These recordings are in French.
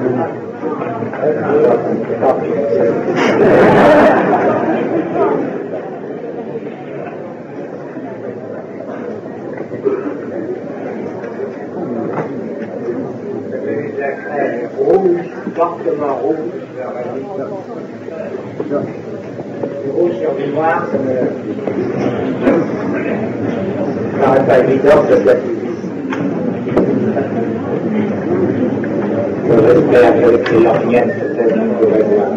La crème rouge, fortement rouge. Du rouge sur du noir, ça me paraît pas évident, ça soit plus vite. J'espère qu'avec les lorgnettes, peut-être on pourrait voir.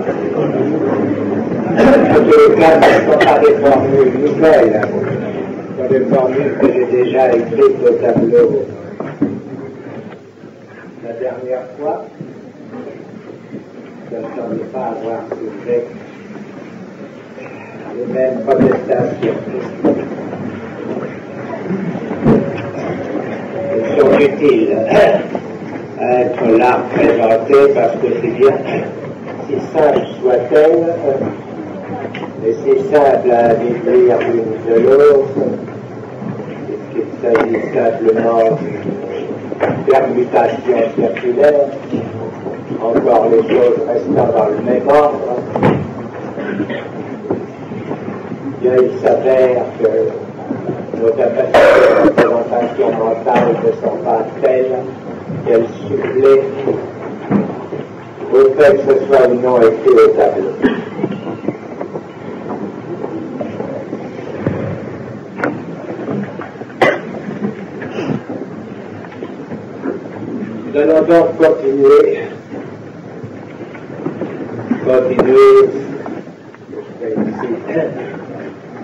En tous les cas, ce ne sont pas des formules nouvelles, ce sont des formules que j'ai déjà écrites au tableau la dernière fois. Je ne semble pas avoir soulevé les mêmes protestations. Elles sont utiles à être là présentées parce que c'est bien, si simple soit-elle, et si simple à déduire l'une de l'autre, puisqu'il s'agit simplement d'une permutation circulaire, encore les choses restant dans le même ordre. Bien, il s'avère que nos capacités de représentation mentale ne sont pas telles qu'elles suppléent au fait que ce soit ou non écrit au tableau. Nous allons donc continuer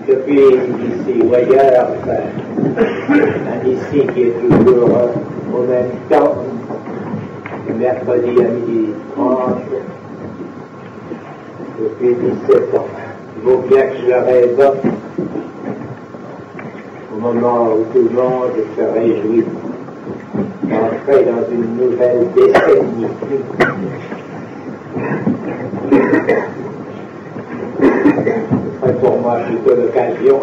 depuis ici ou ailleurs, un ici qui est toujours au même temps, le mercredi à 12h30, depuis 17 ans. Il vaut bien que je le réévoque au moment où tout le monde se réjouit d'entrer dans une nouvelle décennie. Ce serait pour moi plutôt l'occasion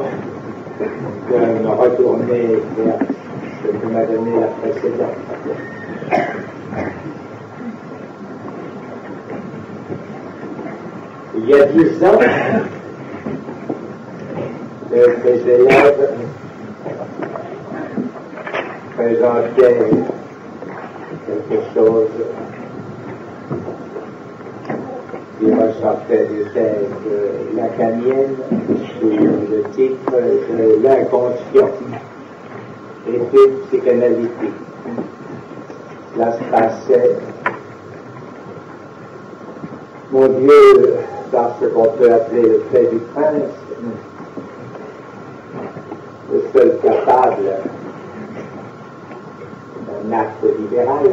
de me retourner vers ce que m'a donné la précédente. Il y a 10 ans, mes élèves présentaient quelque chose qui ressortait des thèses lacaniennes sous le titre de l'inconscient, étude psychanalytique. Cela se passait, mon Dieu, dans ce qu'on peut appeler le fait du prince, le seul capable d'un acte libéral.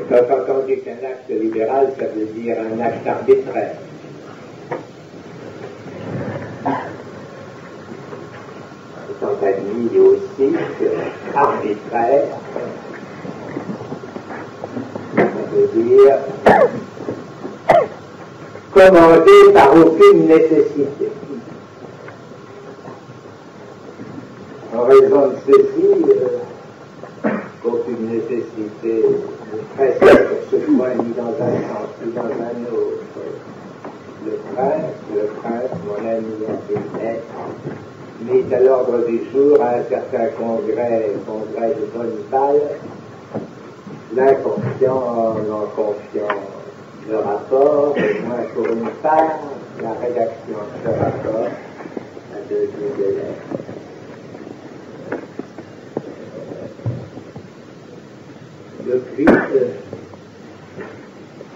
Quand on dit qu'un acte libéral, ça veut dire un acte arbitraire. C'est admis aussi que arbitraire, ça veut dire commandé par aucune nécessité. En raison de ceci, aucune nécessité ne presse pour ce point ni dans un sens ni dans un autre. Le prince, mon ami intérieur, mit à l'ordre du jour à un certain congrès de Bonneval, l'inconscient en confiant le rapport, et moins pour une part, la rédaction de ce rapport à 2 élèves. Depuis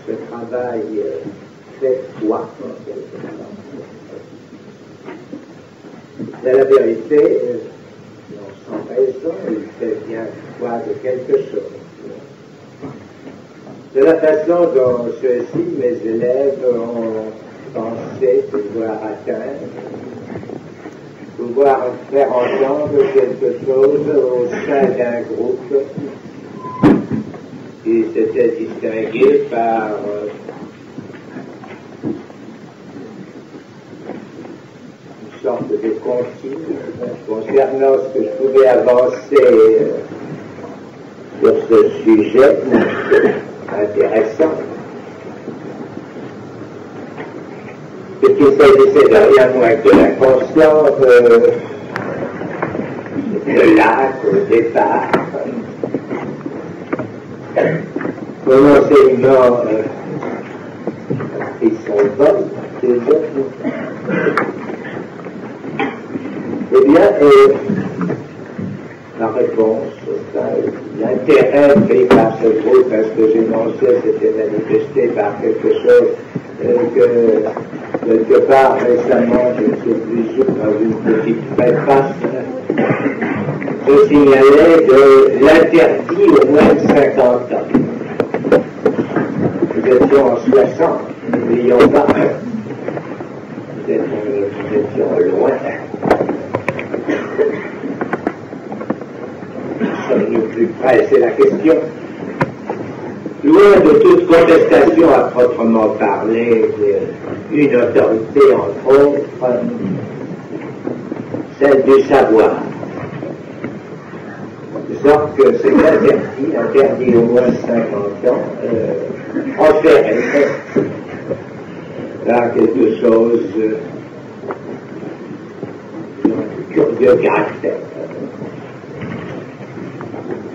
ce travail fait foi, en quelque sorte. Mais la vérité, non sans raison, il fait bien foi de quelque chose. De la façon dont ceux-ci, mes élèves, ont pensé pouvoir atteindre, pouvoir faire entendre quelque chose au sein d'un groupe qui s'était distingué par une sorte de consigne concernant ce que je pouvais avancer ce sujet intéressant. Ce qu'il s'agissait de rien moins que de la conscience, le lac au départ. Mon enseignement a pris son vol, déjà. Eh bien, la réponse, l'intérêt pris par ce groupe, parce que j'énonçais, s'était manifesté par quelque chose que, quelque part récemment, je ne sais plus où, dans une petite préface, je signalais de l'interdit au moins de 50 ans. Nous étions en 60, n'oublions pas, nous étions loin. Sommes-nous plus près, c'est la question. Loin de toute contestation à proprement parler, une autorité, entre autres, celle du savoir. De sorte que c'est interdit au moins 50 ans, enfermé dans quelque chose de caractère.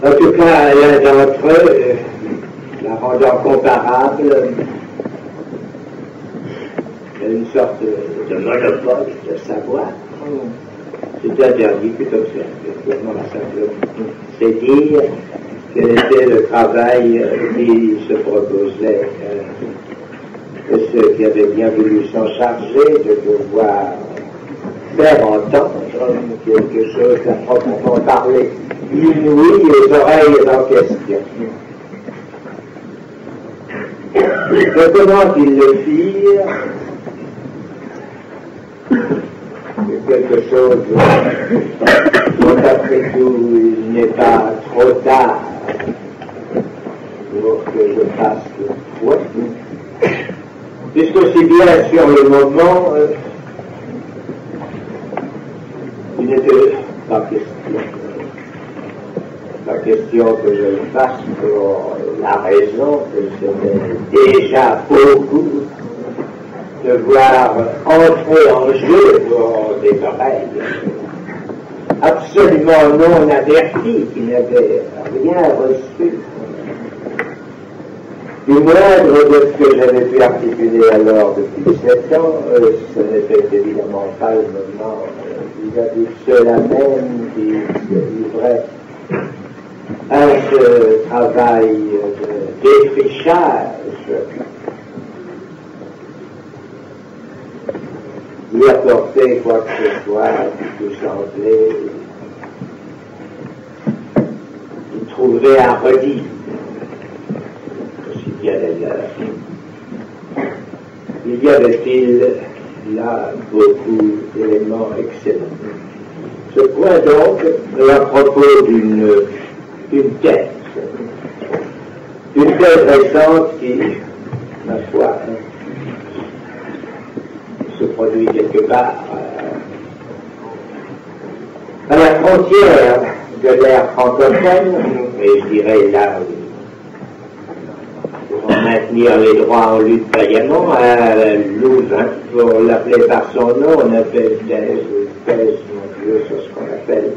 En tout cas, l'un d'entre eux, la rendant comparable, une sorte de monopole de savoir. C'est interdit, plutôt que c'est dire quel était le travail qui se proposait, que ceux qui avaient bien voulu s'en charger de pouvoir faire entendre quelque chose à proprement parler inouï aux oreilles en question. Et comment ils le firent? C'est quelque chose dont après tout il n'est pas trop tard pour que je fasse le point. Puisque c'est bien sur le moment, il n'était pas question que je le fasse pour la raison que c'était déjà beaucoup de voir entrer en jeu pour des oreilles absolument non avertis, qui n'avaient rien reçu du moindre de ce que j'avais pu articuler alors depuis 7 ans. Ce n'était évidemment pas le moment vis-à-vis de ceux-là même qui se livraient à ce travail de défrichage, y apporter quoi que ce soit qui vous semblait, vous trouverez à redire, aussi bien d'ailleurs. Il y avait-il là beaucoup d'éléments excellents. Ce point donc, à propos d'une thèse récente qui, ma foi, se produit quelque part à la frontière de l'ère francophone, et je dirais là, pour maintenir les droits en lutte vaillamment, à Louvain, pour l'appeler par son nom, on appelle thèse, mon Dieu, c'est ce qu'on appelle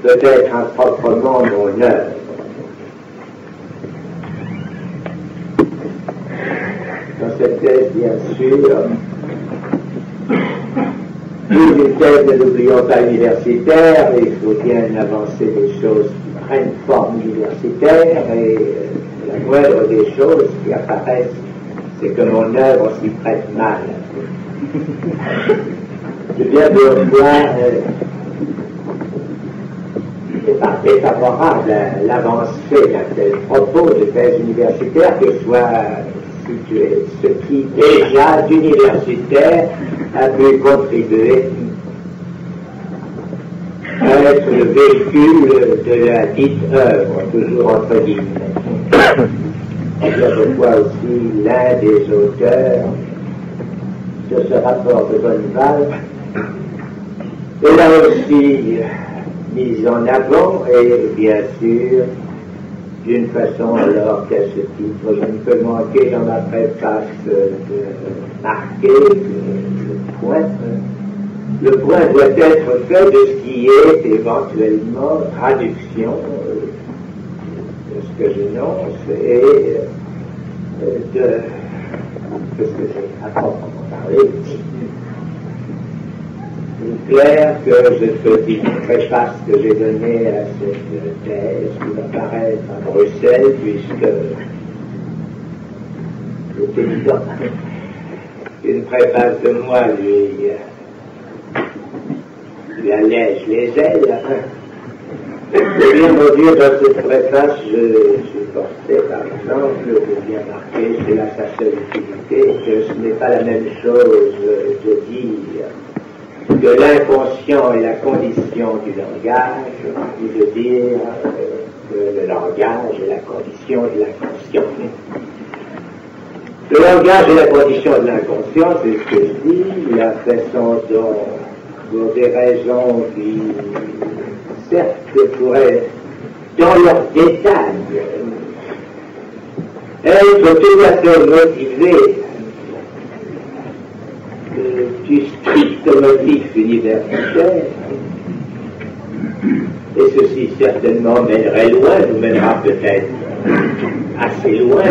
peut-être improprement mon œuvre. Dans cette thèse, bien sûr, une thèse, ne l'oublions pas, universitaire, et il faut bien avancer des choses qui prennent forme universitaire, et la moindre des choses qui apparaissent, c'est que mon œuvre s'y prête mal. Je viens de voir pas défavorable à l'avancée d'un tel propos de thèse universitaire que soit situé ce qui déjà d'universitaire a pu contribuer à être le véhicule de la dite œuvre, toujours entre guillemets. Je vois aussi l'un des auteurs de ce rapport de Bonneval, et là aussi mise en avant, et bien sûr d'une façon alors qu'à ce titre, je ne peux manquer dans ma préface de marquer le point. Le point doit être fait de ce qui est éventuellement traduction de ce que j'énonce et de ce que j'ai à proprement parler. Il est clair que cette petite préface que j'ai donnée à cette thèse qui va paraître à Bruxelles, puisque c'est évident qu'une préface de moi lui allège les ailes. Eh bien, mon Dieu, dans cette préface, je suis forcé, par exemple, de bien marquer, c'est là sa seule utilité, que ce n'est pas la même chose de dire que l'inconscient est la condition du langage, ou de dire que le langage est la condition de l'inconscient. Le langage est la condition de l'inconscient, c'est ce que je dis, la façon dont, pour des raisons qui, certes, pourraient, dans leurs détails, être tout à fait motivées du strict motif universitaire, et ceci certainement mènerait loin, nous mènera peut-être assez loin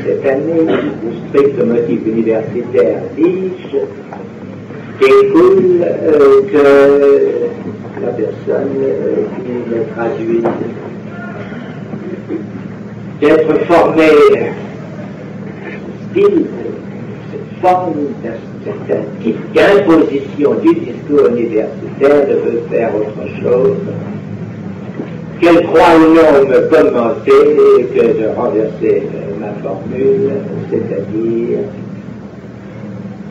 cette année, du strict motif universitaire, dis-je, découle que la personne qui le traduit d'être formée style, cette forme d'un certain type d'imposition du discours universitaire ne veut faire autre chose qu'elle croit ou non me commenter que de renverser ma formule, c'est-à-dire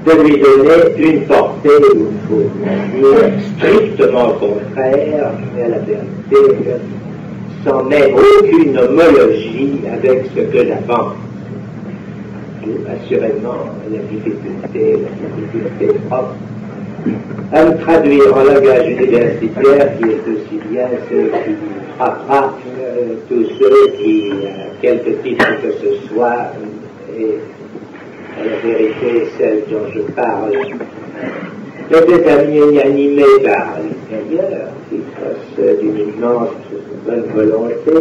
de lui donner une portée, il faut dire, strictement contraire à la vérité, sans même aucune homologie avec ce que j'avance. Assurément, la difficulté propre à me traduire en langage universitaire qui est aussi bien ce qui frappera tous ceux qui, à quelque titre que ce soit, et à la vérité, celle dont je parle, peut-être animée par l'intérieur, qui fasse d'une immense bonne volonté,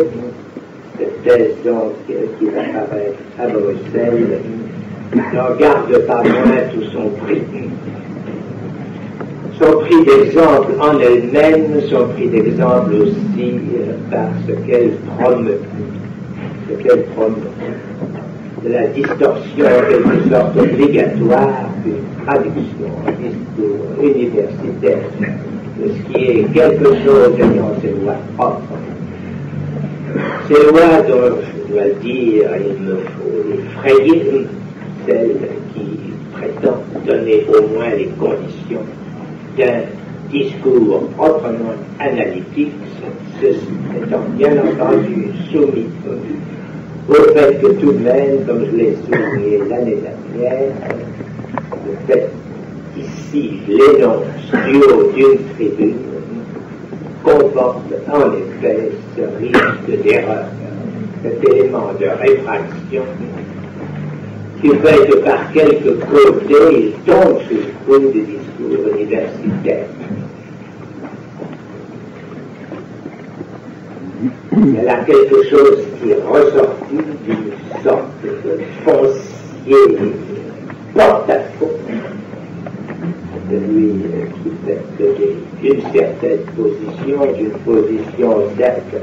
cette thèse donc qui va apparaître à Bruxelles, n'en garde pas moins tout son prix. Son prix d'exemple en elle-même, son prix d'exemple aussi par ce qu'elle promeut. De la distorsion en quelque sorte obligatoire d'une traduction en discours universitaire de ce qui est quelque chose ayant ses lois propres. Ces lois dont, je dois le dire, il me faut effrayer celles qui prétendent donner au moins les conditions d'un discours proprement analytique, ceci étant bien entendu soumis au fait que tout de même, comme je l'ai souligné l'année dernière, le fait qu'ici je l'énonce du haut d'une tribune comporte en effet ce risque d'erreur, cet élément de réfraction qui fait que par quelques côtés il tombe sous le coup du discours universitaire. Elle a quelque chose qui est ressorti d'une sorte de foncier porte-à-faux, celui qui fait d'une certaine position, d'une position certes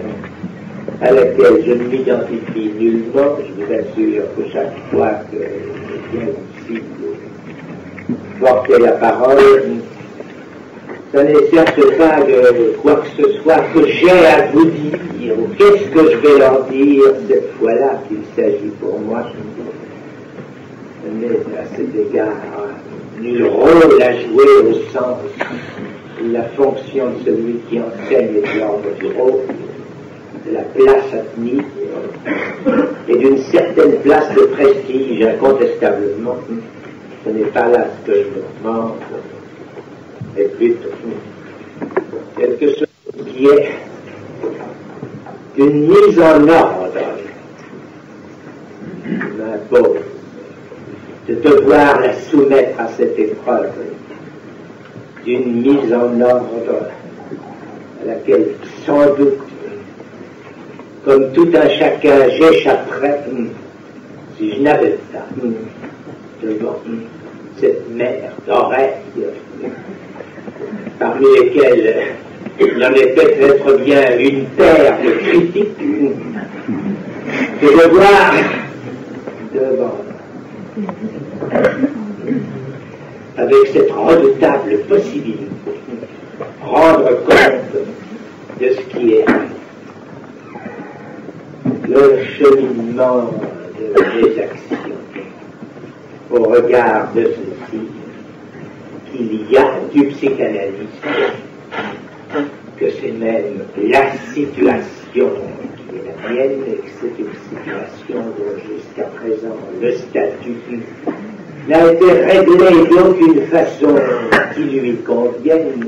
à laquelle je ne m'identifie nullement. Je vous assure que chaque fois que je viens ici porter la parole, ce n'est certes pas de quoi que ce soit que j'ai à vous dire, ou qu'est-ce que je vais leur dire cette fois-là qu'il s'agit pour moi. Mais à cet égard, nul rôle à jouer au sens de la fonction de celui qui enseigne les ordres du rôle, de la place à tenir, et d'une certaine place de prestige, incontestablement. Ce n'est pas là ce que je me demande, mais plutôt quelque chose qui est d'une mise en ordre, m'impose de devoir la soumettre à cette épreuve, d'une mise en ordre à laquelle, sans doute, comme tout un chacun, j'échapperais si je n'avais pas devant cette mer d'oreilles, parmi lesquelles il en est peut-être bien une paire de critiques, de devoir devant, avec cette redoutable possibilité, rendre compte de ce qui est le cheminement de mes actions au regard de ceci, qu'il y a du psychanalyste, que c'est même la situation qui est la mienne, et que c'est une situation dont jusqu'à présent le statut n'a été réglé d'aucune façon qui lui convienne,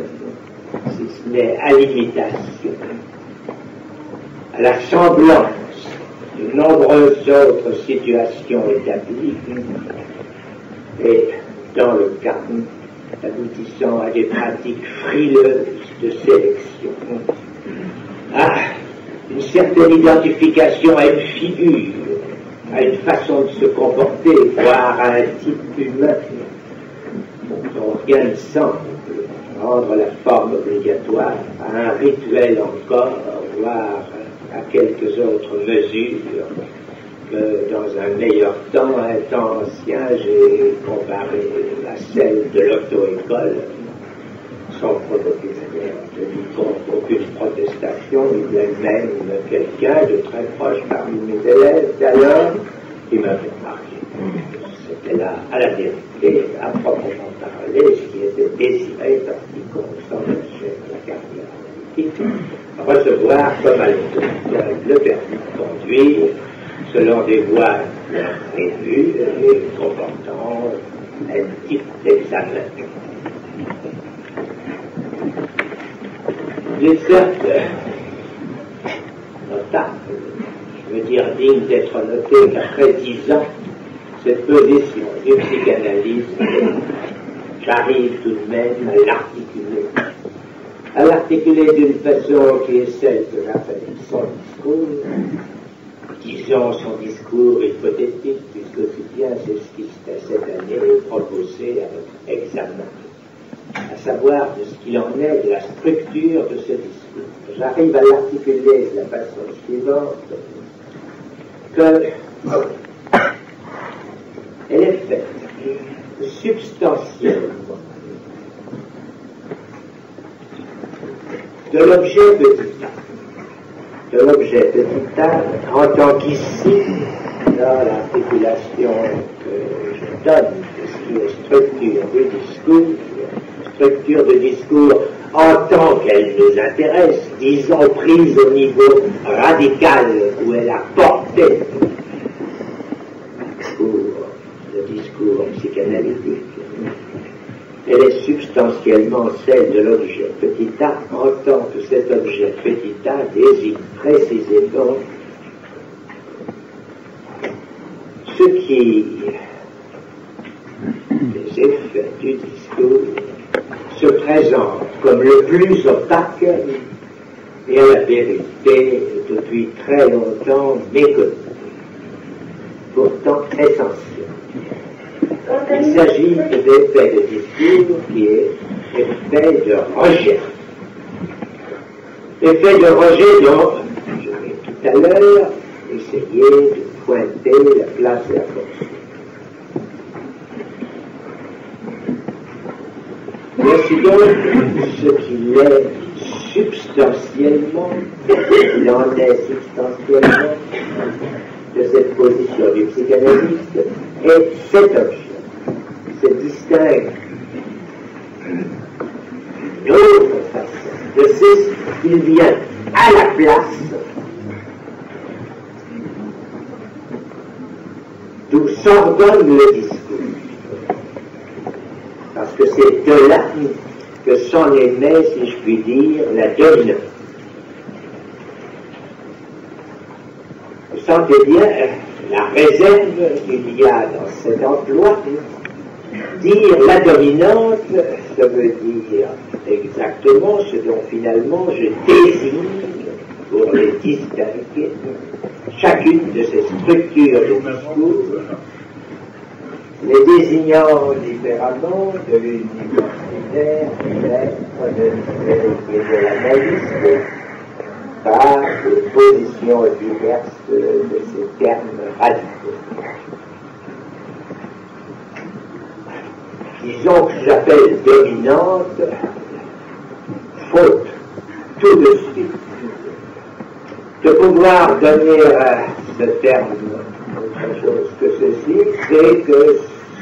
si ce n'est à l'imitation, à la semblance de nombreuses autres situations établies, et dans le cas aboutissant à des pratiques frileuses de sélection, à une certaine identification à une figure, à une façon de se comporter, voire à un type humain dont rien ne semble rendre la forme obligatoire, à un rituel encore, voire à quelques autres mesures que dans un meilleur temps, un temps ancien, j'ai comparé à celle de l'auto-école, sans provoquer de aucune protestation. Il y a même quelqu'un de très proche parmi mes élèves d'alors qui m'avait remarqué. C'était là, à la vérité, à proprement parler, ce qui était désiré par quiconque s'engageait à la carrière politique, recevoir comme à le permis de conduire selon des voies prévues et comportant un type d'examen. Il est certes notable, je veux dire digne d'être noté qu'après 10 ans, cette position du psychanalyste, j'arrive tout de même à l'articuler d'une façon qui est celle que j'appelle son discours, disons son discours hypothétique, puisque aussi bien c'est ce qui cette année est proposé à notre examen, à savoir de ce qu'il en est de la structure de ce discours. J'arrive à l'articuler de la façon suivante, que elle est faite substantiellement de l'objet petit a. De l'objet petit a, en tant qu'ici, dans l'articulation que je donne de ce qui est structure de discours en tant qu'elle nous intéresse, disons prise au niveau radical où elle a porté le discours psychanalytique. Elle est substantiellement celle de l'objet petit a, en tant que cet objet petit a désigne précisément ce qui, les effets du discours, se présente comme le plus opaque et à la vérité depuis très longtemps méconnu, pourtant essentiel. Il s'agit d'effet de discours qui est effet de rejet. Effet de rejet dont je vais tout à l'heure essayer de pointer la place et la fonction. Voici donc ce qu'il est substantiellement, il en est substantiellement de cette position du psychanalyste, et cet objet se distingue d'une autre façon de ce qu'il vient à la place d'où s'ordonne le discours. Parce que c'est de là que s'en émet, si je puis dire, la dominante. sentez bien la réserve qu'il y a dans cet emploi. Dire la dominante, ça veut dire exactement ce dont finalement je désigne pour les distinguer chacune de ces structures de discours, les désignant différemment de l'universitaire, de l'analyste, par l'opposition diverse de ces termes radicaux. Disons que j'appelle dominante, faute tout de suite de pouvoir donner à ce terme autre chose que ceci, c'est que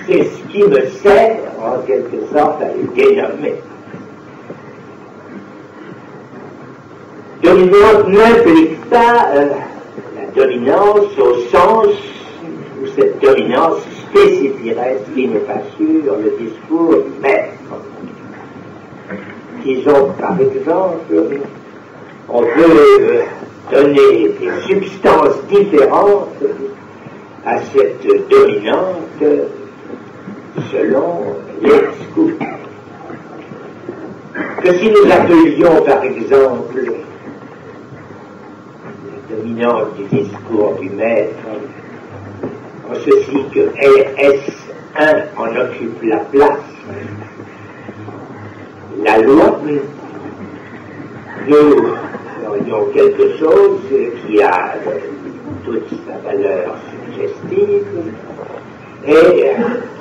c'est ce qui me sert en quelque sorte à les dénommer. Dominante n'implique pas la dominance au sens où cette dominance spécifierait, ce qui n'est pas sûr, le discours du maître. Disons par exemple, on peut donner des substances différentes à cette dominante selon les discours. Que si nous appelions par exemple la dominante du discours du maître, en ceci que S1 en occupe la place, la loi, nous aurions quelque chose qui a toute sa valeur suggestive et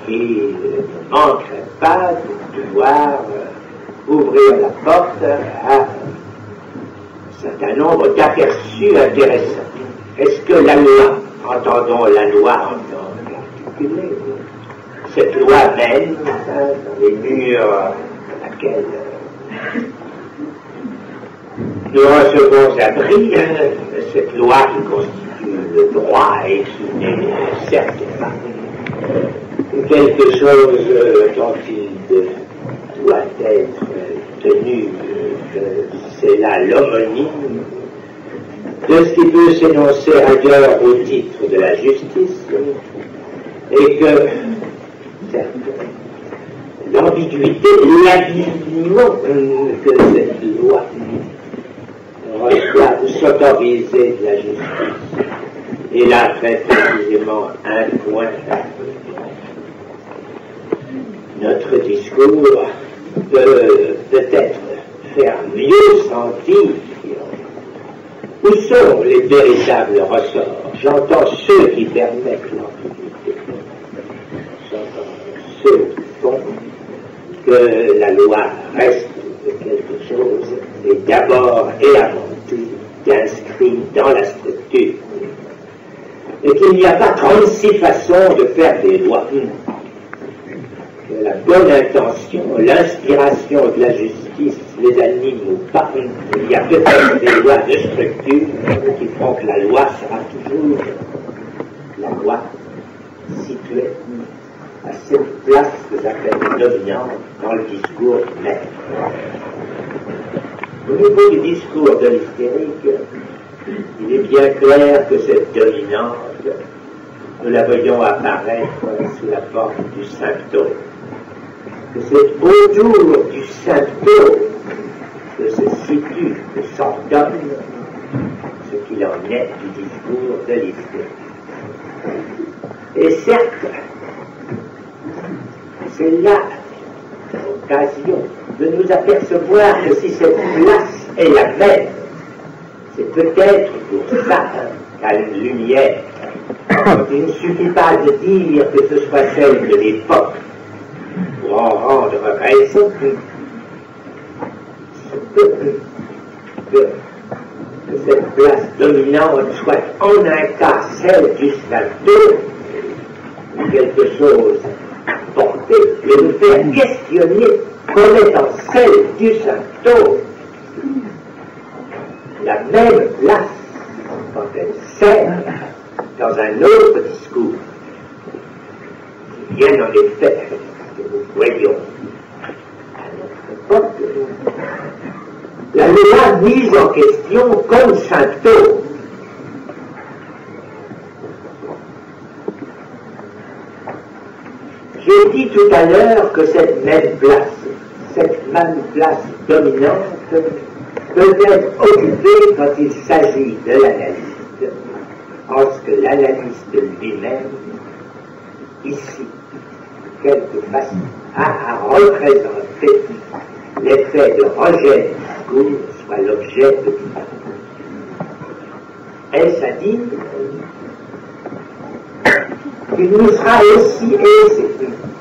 qui ne manquerait pas de pouvoir ouvrir la porte à un certain nombre d'aperçus intéressants. Est-ce que la loi, entendons la loi en tant qu'articulée, cette loi même, dans les murs à laquelle nous recevons abri, cette loi qui constitue le droit et qui n'est certes pas quelque chose dont il doit être tenu, c'est là l'homonyme de ce qui peut s'énoncer ailleurs au titre de la justice, et que l'ambiguïté, l'alignement que cette loi reçoit s'autoriser de la justice. Et là, très précisément, un point. Notre discours peut peut-être faire mieux sentir où sont les véritables ressorts. J'entends ceux qui permettent l'ambiguïté. J'entends ceux qui font que la loi reste quelque chose et d'abord et avant tout d'inscrit dans la structure. Et qu'il n'y a pas 36 façons de faire des lois. Que la bonne intention, l'inspiration de la justice les anime ou pas. Il y a peut-être des lois de structure qui font que la loi sera toujours la loi située à cette place que j'appelle dominante dans le discours du maître. Au niveau du discours de l'hystérique, il est bien clair que cette dominante, nous la voyons apparaître sous la forme du symptôme. Que c'est autour du symptôme que se situe, que s'ordonne ce qu'il en est du discours de l'hystérique. Et certes, c'est là l'occasion de nous apercevoir que si cette place est la même, c'est peut-être pour ça qu'à une lumière, il ne suffit pas de dire que ce soit celle de l'époque pour en rendre raison, que cette place dominante soit en un cas celle du symptôme, ou quelque chose à porter, et nous faire questionner comme étant celle du symptôme, la même place quand elle sert dans un autre discours. Bien en effet, que nous voyons à notre époque, la loi mise en question comme symptôme. J'ai dit tout à l'heure que cette même place dominante, peut être occupée quand il s'agit de l'analyste, lorsque l'analyste lui-même, ici, quelque façon, a à représenter l'effet de rejet du discours, soit l'objet de tout. Est-ce à dire qu'il nous sera aussi aisé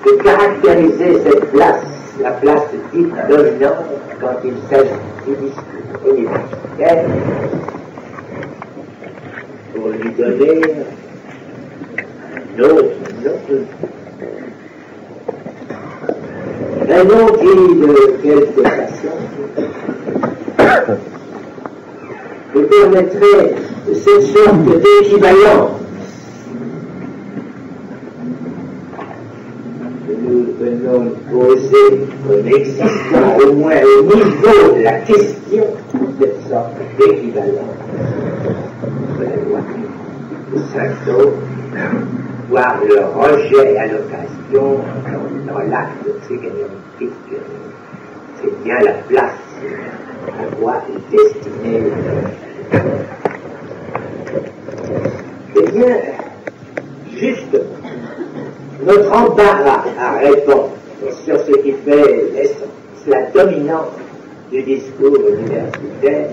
de caractériser cette place, la place dite dominante, quand il s'agit du discours universitaire, pour lui donner un autre nom. Un nom qui, de quelque façon, nous permettrait cette sorte d'équivalence que nous venons poser comme existant au moins au niveau de la question, cette sorte d'équivalence de la loi de Saint-Saul, voire le rejet à l'occasion dans l'acte ségaliotique. C'est bien la place à quoi est destinée. Eh bien, justement, notre embarras à répondre sur ce qui fait l'essence, la dominance du discours universitaire,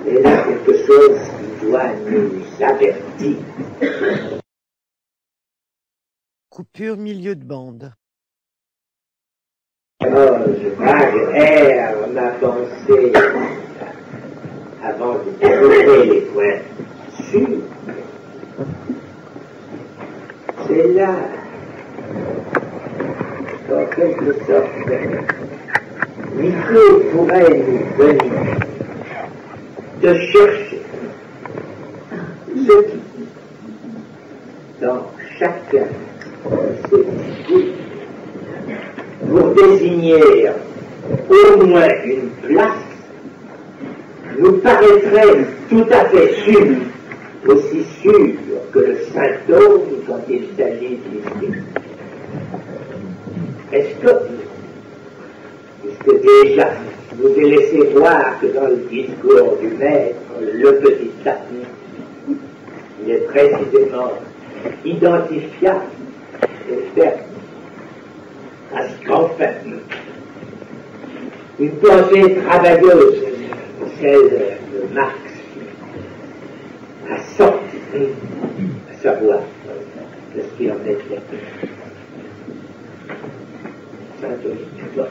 est là quelque chose qui doit nous avertir. Coupure milieu de bande. Je vague air ma pensée avant de développer les points sûrs. C'est là, en quelque sorte, l'idée pourrait nous venir de chercher ce qui, dans chacun de ces discours, pour désigner au moins une place, nous paraîtrait tout à fait sûr, aussi sûr que le symptôme quand il s'agit d'idées. Est-ce que, puisque déjà, je vous ai laissé voir que dans le discours du maître, le petit tapis, il est précisément identifiable et ferme à ce qu'enfin, une pensée travailleuse, celle de Marx, a sorti, à savoir de ce qu'il en était, syntoniquement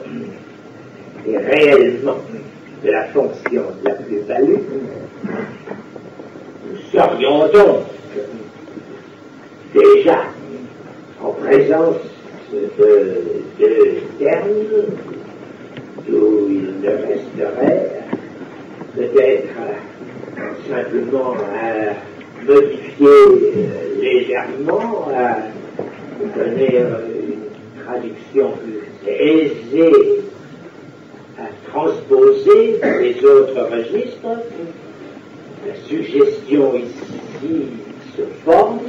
et réellement de la fonction de la plus-value, nous serions donc déjà en présence de deux termes d'où il ne resterait peut-être simplement à modifier légèrement, à donner une traduction plus aisée à transposer dans les autres registres. La suggestion ici se forme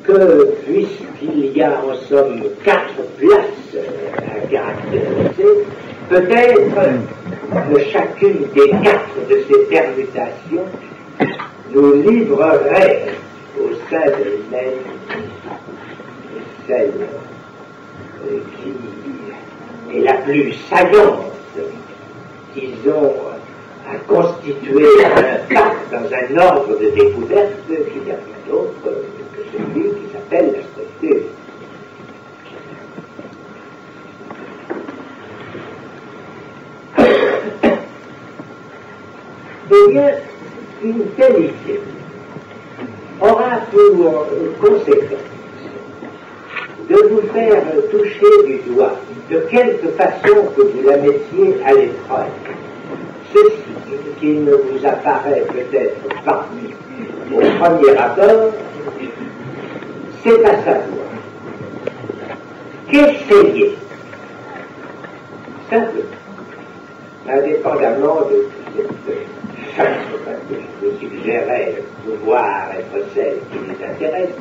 que, puisqu'il y a en somme 4 places à caractériser, peut-être que chacune des 4 de ces permutations nous livrerait au sein de l'humaine celle qui est la plus saillante, disons, à constituer un pas dans un ordre de découverte qui n'y a rien d'autre que celui qui s'appelle la structure. Eh bien, une telle idée aura pour conséquence de vous faire toucher du doigt, de quelque façon que vous la mettiez à l'épreuve, ceci qui ne vous apparaît peut-être pas au premier abord, c'est à savoir qu'essayer, simplement, indépendamment de cette fin que je vous suggérais pouvoir être celle qui nous intéresse,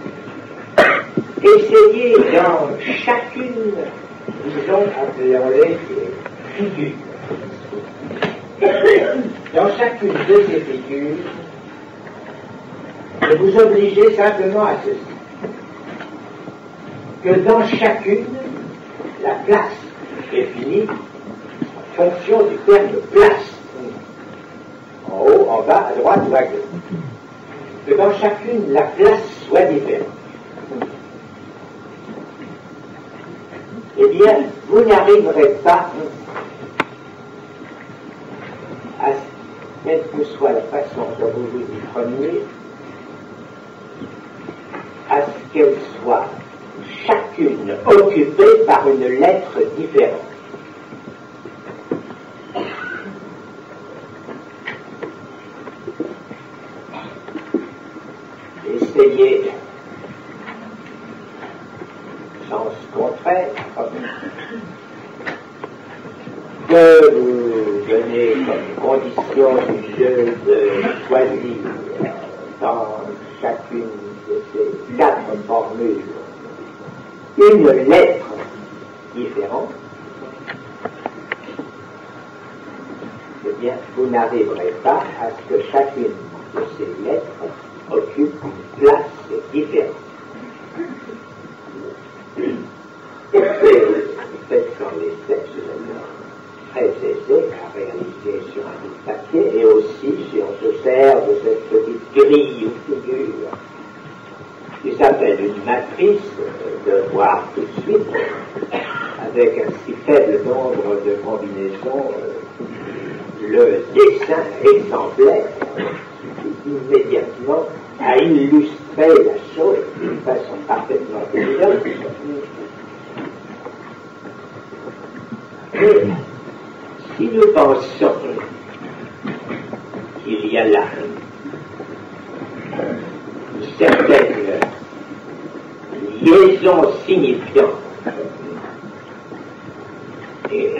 essayez dans chacune, disons, appelons-les figures, dans chacune de ces figures, de vous obliger simplement à ceci, que dans chacune, la place définie en fonction du terme place, en haut, en bas, à droite ou à gauche, que dans chacune, la place soit différente. Eh bien, vous n'arriverez pas à, quelle que soit la façon dont vous vous y preniez, à ce qu'elle soit chacune occupée par une lettre différente. Essayez, sens contraire, que vous donnez comme condition du jeu de choisir dans chacune de ces 4 formules une lettre différente, eh bien, vous n'arriverez pas à ce que chacune de ces lettres occupe une place différente. Faites dans les textes très aisés à réaliser sur un bout de papier, et aussi si on se sert de cette petite grille ou figure qui s'appelle une matrice, de voir tout de suite, avec un si faible nombre de combinaisons, le dessin exemplaire immédiatement à illustrer la chose d'une façon parfaitement évidente. Mais si nous pensons qu'il y a là une certaine liaison signifiante, et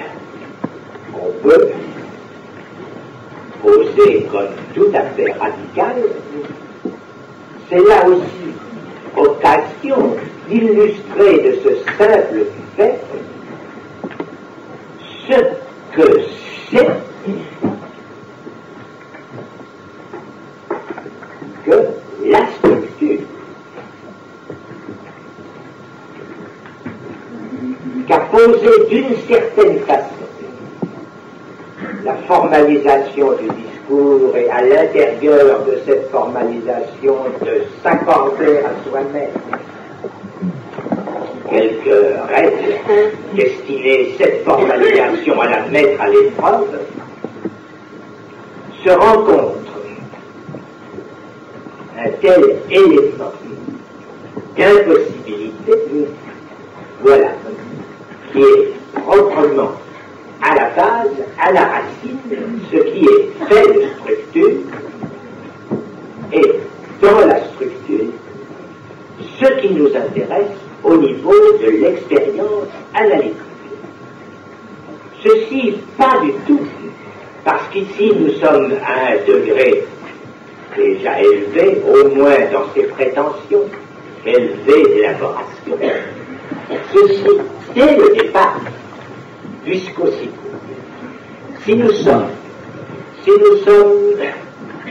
on peut poser comme tout à fait radical, c'est là aussi occasion d'illustrer de ce simple fait ce que c'est que la structure, qu'a posé d'une certaine façon la formalisation du discours, et à l'intérieur de cette formalisation de s'accorder à soi-même quelques règles destinées, cette formalisation, à la mettre à l'épreuve, se rencontre un tel élément d'impossibilité, voilà, qui est proprement à la base, à la racine, ce qui est fait de structure, et dans la structure, ce qui nous intéresse au niveau de l'expérience analytique. Ceci, pas du tout, parce qu'ici nous sommes à un degré déjà élevé, au moins dans ses prétentions, élevé d'élaboration. Ceci, dès le départ, puisqu'aussi, si nous sommes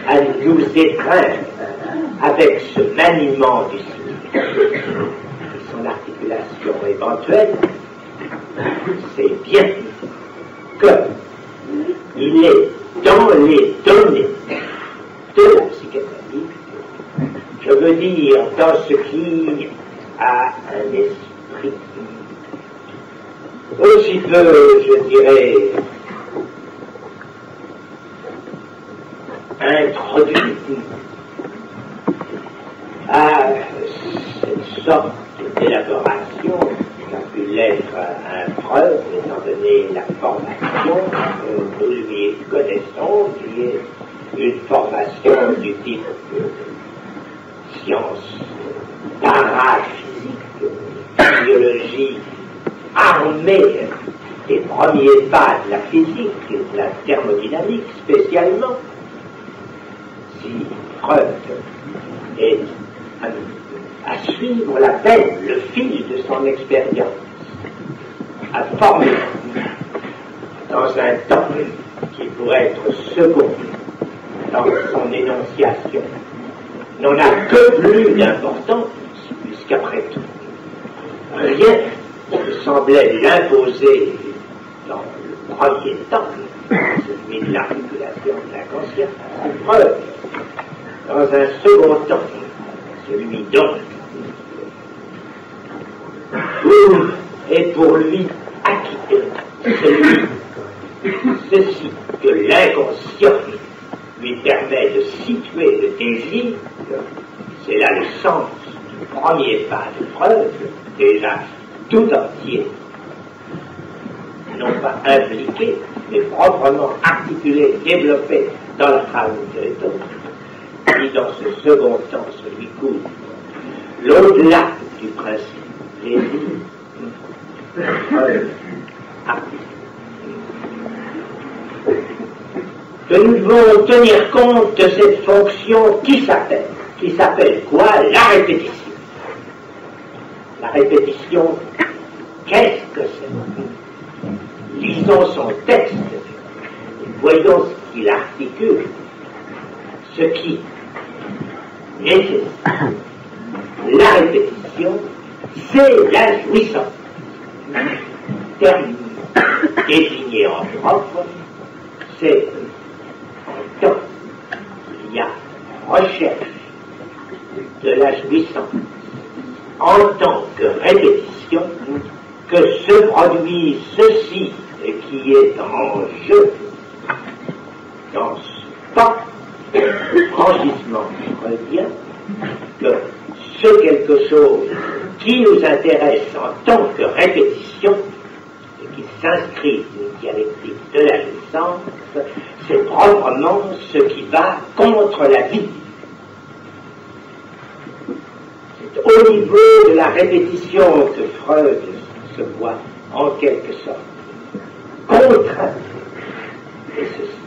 à nous étreindre avec ce maniement du significat et son articulation éventuelle, c'est bien qu'il est dans les données de la psychanalyse, je veux dire dans ce qui a un esprit aussi peu, je dirais, introduit à cette sorte d'élaboration qui a pu l'être un preuve, étant donné la formation que nous lui connaissons, qui est une formation du type science paraphysique, biologie armée des premiers pas de la physique et de la thermodynamique spécialement. Si Freud est à suivre la veine, le fil de son expérience, à former dans un temps qui pourrait être second dans son énonciation, n'en a que plus d'importance, puisqu'après tout, rien ne semblait l'imposer dans le premier temps, celui de l'articulation de l'inconscient, preuve, dans un second temps, celui donc, où est pour lui acquis ceci que l'inconscient lui permet de situer le désir, c'est là le sens du premier pas de preuve, déjà tout entier, non pas impliqué, mais proprement articulé, développé dans le travail de l'autre, qui dans ce second temps se lui couvre l'au-delà du principe désir, preuve articulée. Que nous devons tenir compte de cette fonction qui s'appelle quoi? La répétition. La répétition, qu'est-ce que c'est? Lisons son texte et voyons ce qu'il articule, ce qui nécessite. La répétition, c'est la jouissance. Terme désigné en propre, c'est en temps il y a recherche de la jouissance en tant que répétition que se produit ceci qui est en jeu dans ce pas franchissement revient que ce quelque chose qui nous intéresse en tant que répétition et qui s'inscrit d'une dialectique de la jouissance, c'est proprement ce qui va contre la vie. C'est au niveau de la répétition que Freud se voit en quelque sorte contraint, et ceci,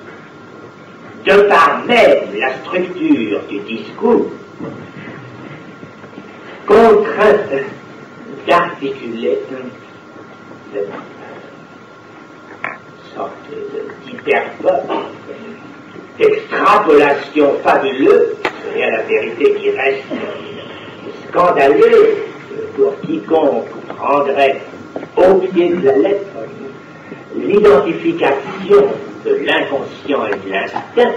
de par même la structure du discours, contraint d'articuler cette sorte d'hyperbole, d'extrapolation fabuleuse, et à la vérité qui reste scandaleuse pour quiconque prendrait au pied de la lettre l'identification de l'inconscient et de l'instinct,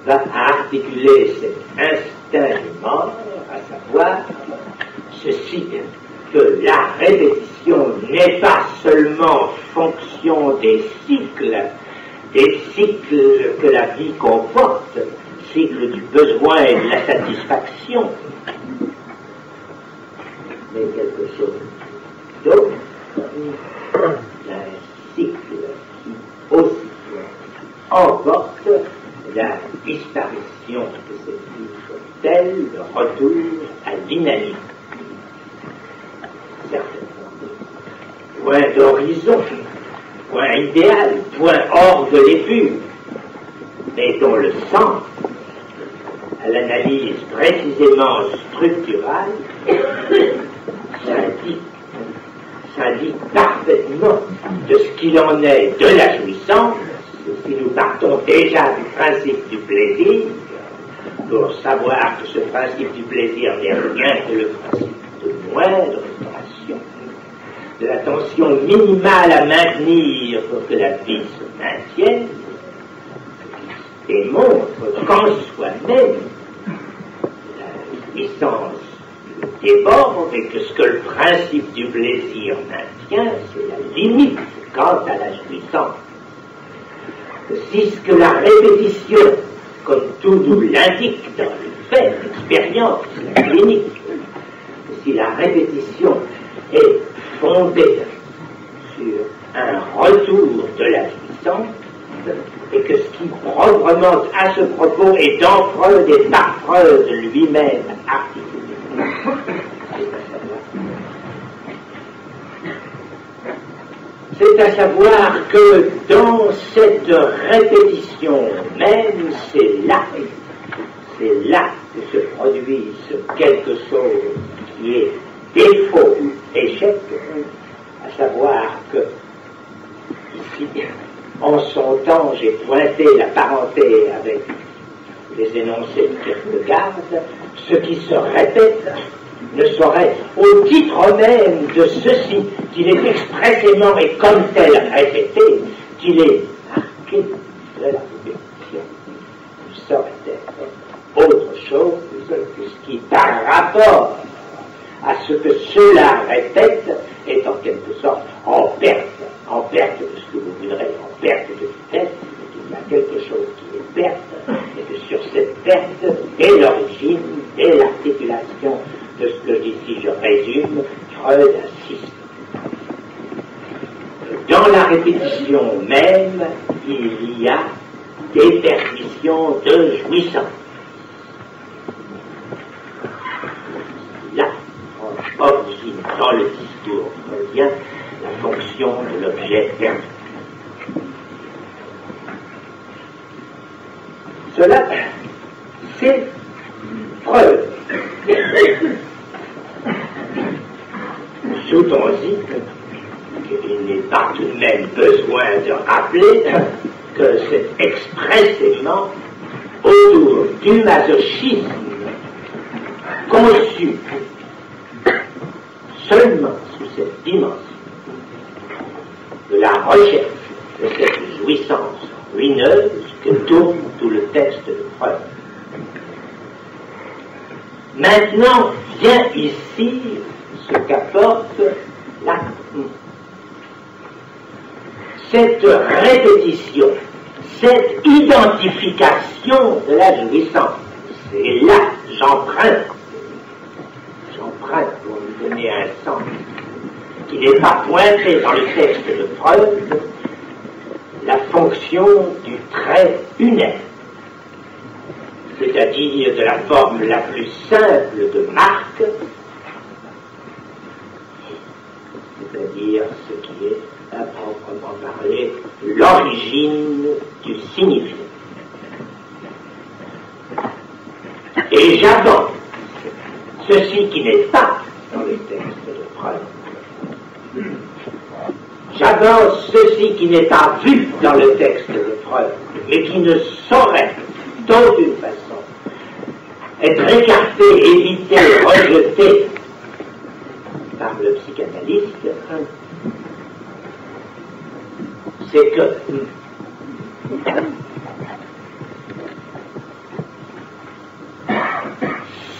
va articuler cet instinct du mort, à savoir ceci, que la répétition n'est pas seulement fonction des cycles que la vie comporte, cycle du besoin et de la satisfaction, mais quelque chose d'autre, un cycle qui aussi emporte la disparition de cette vie telle, le retour à l'inanimé. Certainement. Point d'horizon, point idéal, point hors de l'épure, mais dont le sens, à l'analyse précisément structurale, s'indique parfaitement de ce qu'il en est de la jouissance, si nous partons déjà du principe du plaisir, pour savoir que ce principe du plaisir n'est rien que le principe de moindre tension, de la tension minimale à maintenir pour que la vie se maintienne, démontre qu'en soi-même, la jouissance déborde et que ce que le principe du plaisir maintient, c'est la limite quant à la jouissance. Si ce que la répétition, comme tout nous l'indique dans le fait, l'expérience, la clinique, si la répétition est fondée sur un retour de la jouissance, et que ce qui proprement à ce propos est dans Freud et par Freud lui-même articulé, c'est à savoir que dans cette répétition même, c'est là que se produisent quelque chose qui est défaut, échec, à savoir que, ici, en son temps, j'ai pointé la parenté avec les énoncés de Kierkegaard, ce qui se répète ne saurait, au titre même de ceci, qu'il est expressément et comme tel répété, qu'il est marqué de la répétition, ne saurait être autre chose que ce qui, par rapport à ce que cela répète, est en quelque sorte en perte de ce que vous voudrez, en perte de vitesse. Il y a quelque chose qui est perte, et que sur cette perte est l'origine, est l'articulation de ce que ici je résume, Freud insiste. Dans la répétition même, il y a des permissions de jouissance. Là, on origine dans le discours freudien la fonction de l'objet permis. Cela, c'est Freud. Sous-tendu qu'il n'est pas tout de même besoin de rappeler que c'est expressément autour du masochisme conçu seulement sous cette dimension de la recherche de cette jouissance ruineuse que tourne tout le texte de Freud. Maintenant vient ici ce qu'apporte l'acte. Cette répétition, cette identification de la jouissance, c'est là, j'emprunte pour lui donner un sens qui n'est pas pointé dans le texte de Freud, la fonction du trait unaire, c'est-à-dire de la forme la plus simple de marque, c'est-à-dire ce qui est, à proprement parler, l'origine du signifiant. Et j'avance ceci qui n'est pas dans le texte de Freud. J'avance ceci qui n'est pas vu dans le texte de Freud, mais qui ne saurait, d'aucune façon, être écarté, évité, rejeté par le psychanalyste, c'est que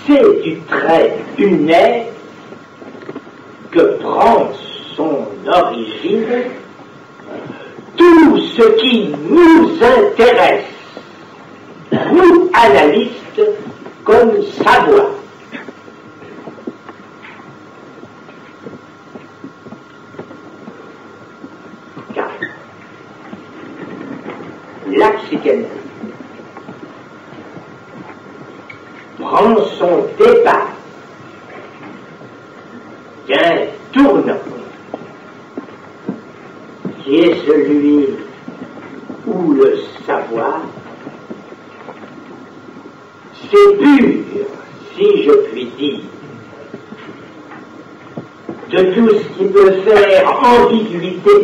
c'est du trait unaire que prend son origine tout ce qui nous intéresse, nous analystes, comme savoir. Car la psychanalyse prend son départ d'un tournant qui est celui où le savoir s'épure, si je puis dire, de tout ce qui peut faire ambiguïté,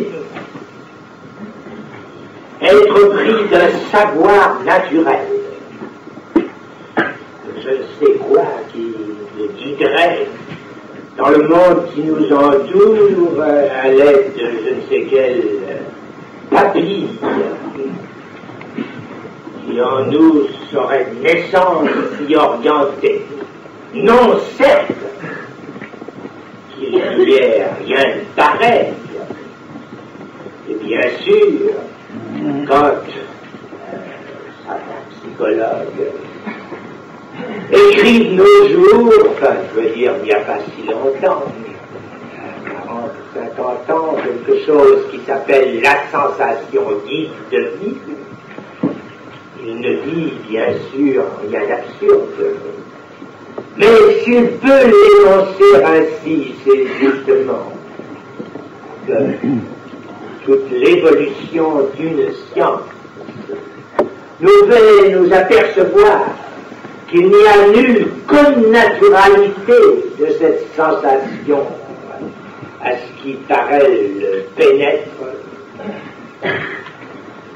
être pris d'un savoir naturel. Je ne sais quoi qui le guiderait dans le monde qui nous entoure à l'aide de je ne sais quelle papille qui en nous serait naissance y orientée. Non, certes, qu'il n'y ait rien de pareil. Et bien sûr, quand certains psychologues écrivent nos jours, enfin, je veux dire, il n'y a pas si longtemps, 40, 50 ans, quelque chose qui s'appelle la sensation guide de vie, il ne dit bien sûr rien d'absurde. Mais s'il peut l'énoncer ainsi, c'est justement que toute l'évolution d'une science nous fait nous apercevoir qu'il n'y a nulle connaturalité de cette sensation à ce qui paraît le pénètre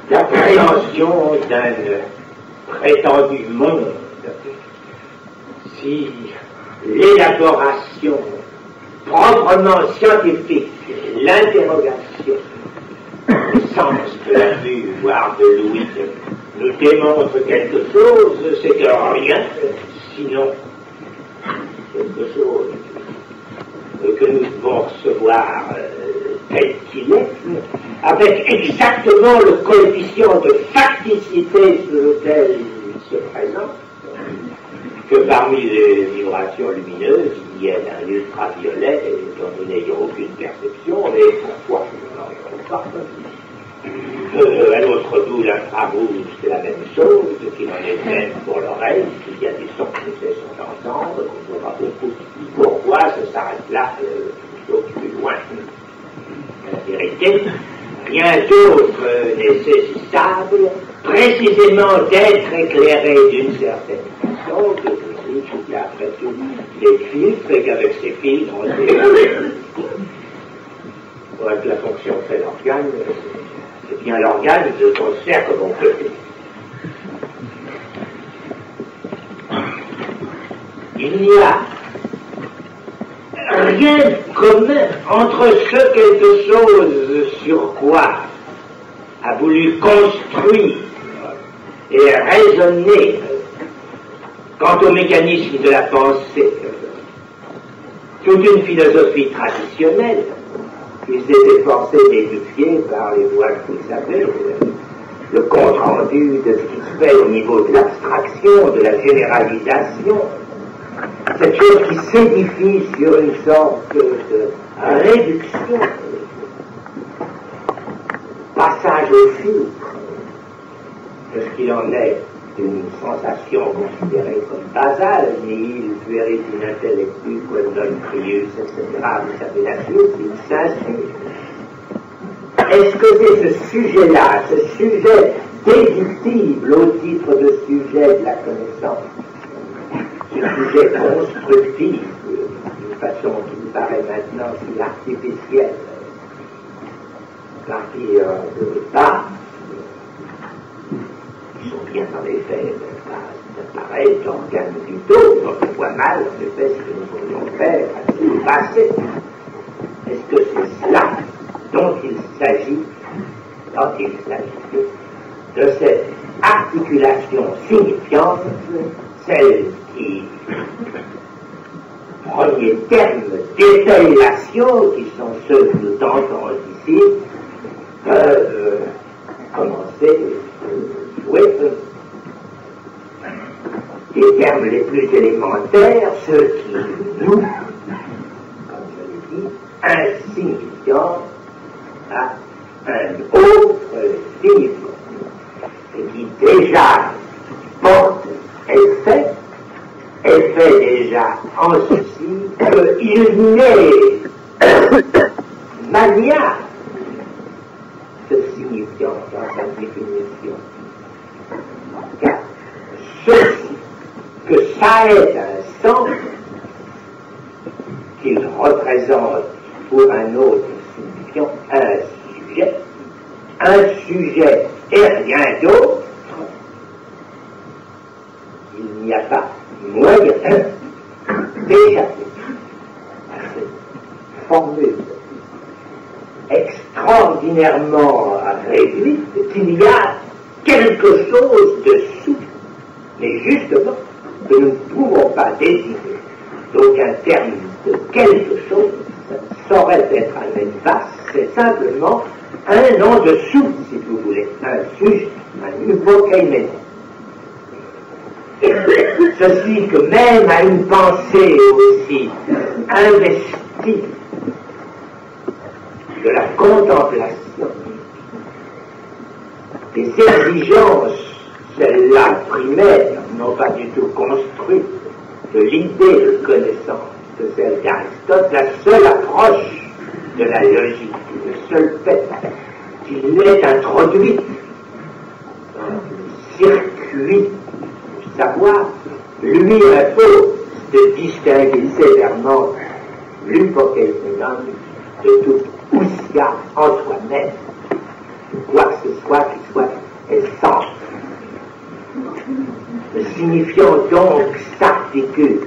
l'appréhension d'un prétendu monde, si l'élaboration proprement scientifique, l'interrogation, le sens de la vue, voire de l'ouïe, nous démontre quelque chose, c'est que rien, sinon quelque chose que nous devons recevoir tel qu'il est, avec exactement le coefficient de facticité sur lequel il se présente, que parmi les vibrations lumineuses, il y a un ultraviolet dont nous n'ayons aucune perception, et pourquoi nous n'en avons pas. À l'autre bout, l'infrarouge, c'est la même chose, qu'il en est même pour l'oreille, il y a des sons que nous cessons d'entendre, qu'on voit beaucoup. Pourquoi ça s'arrête là, plutôt que plus loin? En vérité, rien d'autre n'est saisissable, précisément d'être éclairé d'une certaine façon, que il y a après tout les filtres, et qu'avec ces filtres, on sait que la fonction fait l'organe, c'est bien l'organe de concert comme on peut. Il n'y a rien de commun entre ce quelque chose sur quoi a voulu construire et raisonner quant au mécanisme de la pensée toute une philosophie traditionnelle qui s'est efforcée d'édifier par les voies que vous savez, le compte-rendu de ce qui se fait au niveau de l'abstraction, de la généralisation, cette chose qui s'édifie sur une sorte de réduction, passage au filtre de ce qu'il en est d'une sensation considérée comme basale, nihil fuerit in intellectu quod non prius, etc. Vous savez la suite, il s'insulte. Est-ce que c'est ce sujet-là, ce sujet déductible au titre de sujet de la connaissance, ce sujet constructif, d'une façon qui me paraît maintenant si artificielle, partir de base, qui sont bien en effet d'appareils d'organes vitaux, dont on voit mal en effet ce que nous pourrions faire à tout passer. Est-ce que c'est cela dont il s'agit de cette articulation signifiante, celle qui, premier terme d'étayation, qui sont ceux que nous tentons ici, peuvent commencer à jouer les termes les plus élémentaires, ceux qui nous, comme je l'ai dit, insignifiants à un autre signifiant, et qui déjà porte effet déjà en ceci qu'il n'est maniable de signifiant dans sa définition. Car ceci, que ça est un sens qu'il représente pour un autre signifiant un sujet et rien d'autre, il n'y a pas moyen d'échapper à cette formule extraordinairement réduite qu'il y a quelque chose dessous, mais justement que nous ne pouvons pas désigner d'aucun terme de quelque chose, ça saurait être un espace, c'est simplement un en dessous, si vous voulez, un sujet, un hypokaiménon. Ceci que même à une pensée aussi investie de la contemplation, des exigences, celles-là primaires, non pas du tout construites, de l'idée de connaissance que celle d'Aristote, la seule approche de la logique, le seul fait qu'il n'est introduit dans le circuit du savoir, lui impose de distinguer sévèrement l'hypokémon de toute ousia en soi-même, quoi que ce soit qui soit essence. Le signifiant donc s'articule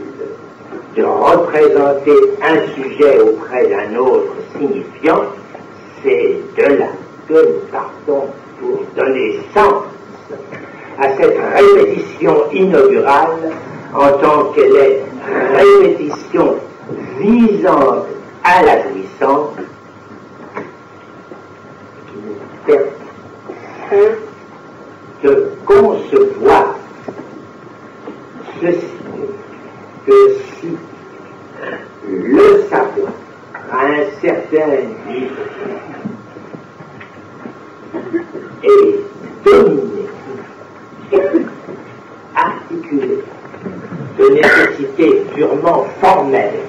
de représenter un sujet auprès d'un autre signifiant, c'est de là que nous partons pour donner sens à cette répétition inaugurale en tant qu'elle est répétition visant à la jouissance qui nous permet de concevoir ceci, que si le savoir à un certain niveau est dominé, articulé de nécessités purement formelles,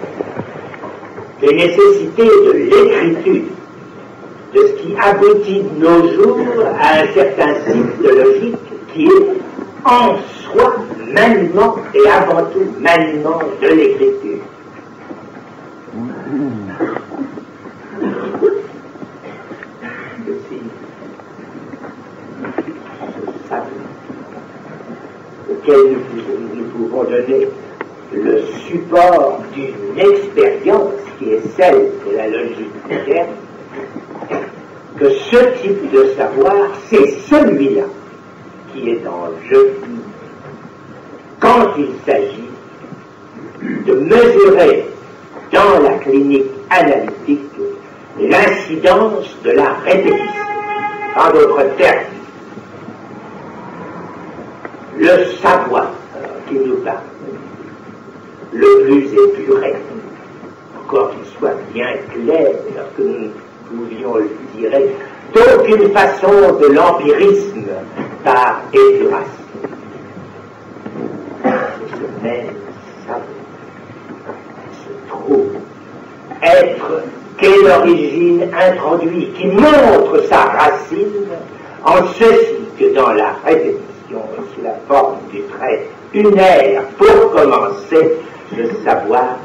de nécessités de l'écriture, de ce qui aboutit de nos jours à un certain cycle logique qui est en soi maniement et avant tout maniement de l'écriture. Ceci, ce savoir auquel nous pouvons donner le support d'une expérience qui est celle de la logique moderne, que ce type de savoir, c'est celui-là qui est en jeu quand il s'agit de mesurer dans la clinique analytique l'incidence de la répétition. En d'autres termes, le savoir qui nous parle, le plus épuré, encore qu'il soit bien clair, que nous pouvions le dire, d'aucune façon de l'empirisme par épuration. Ce même savoir se trouve être quelle origine introduite, qui montre sa racine en ceci que dans la répétition, sous la forme du trait unaire pour commencer, le savoir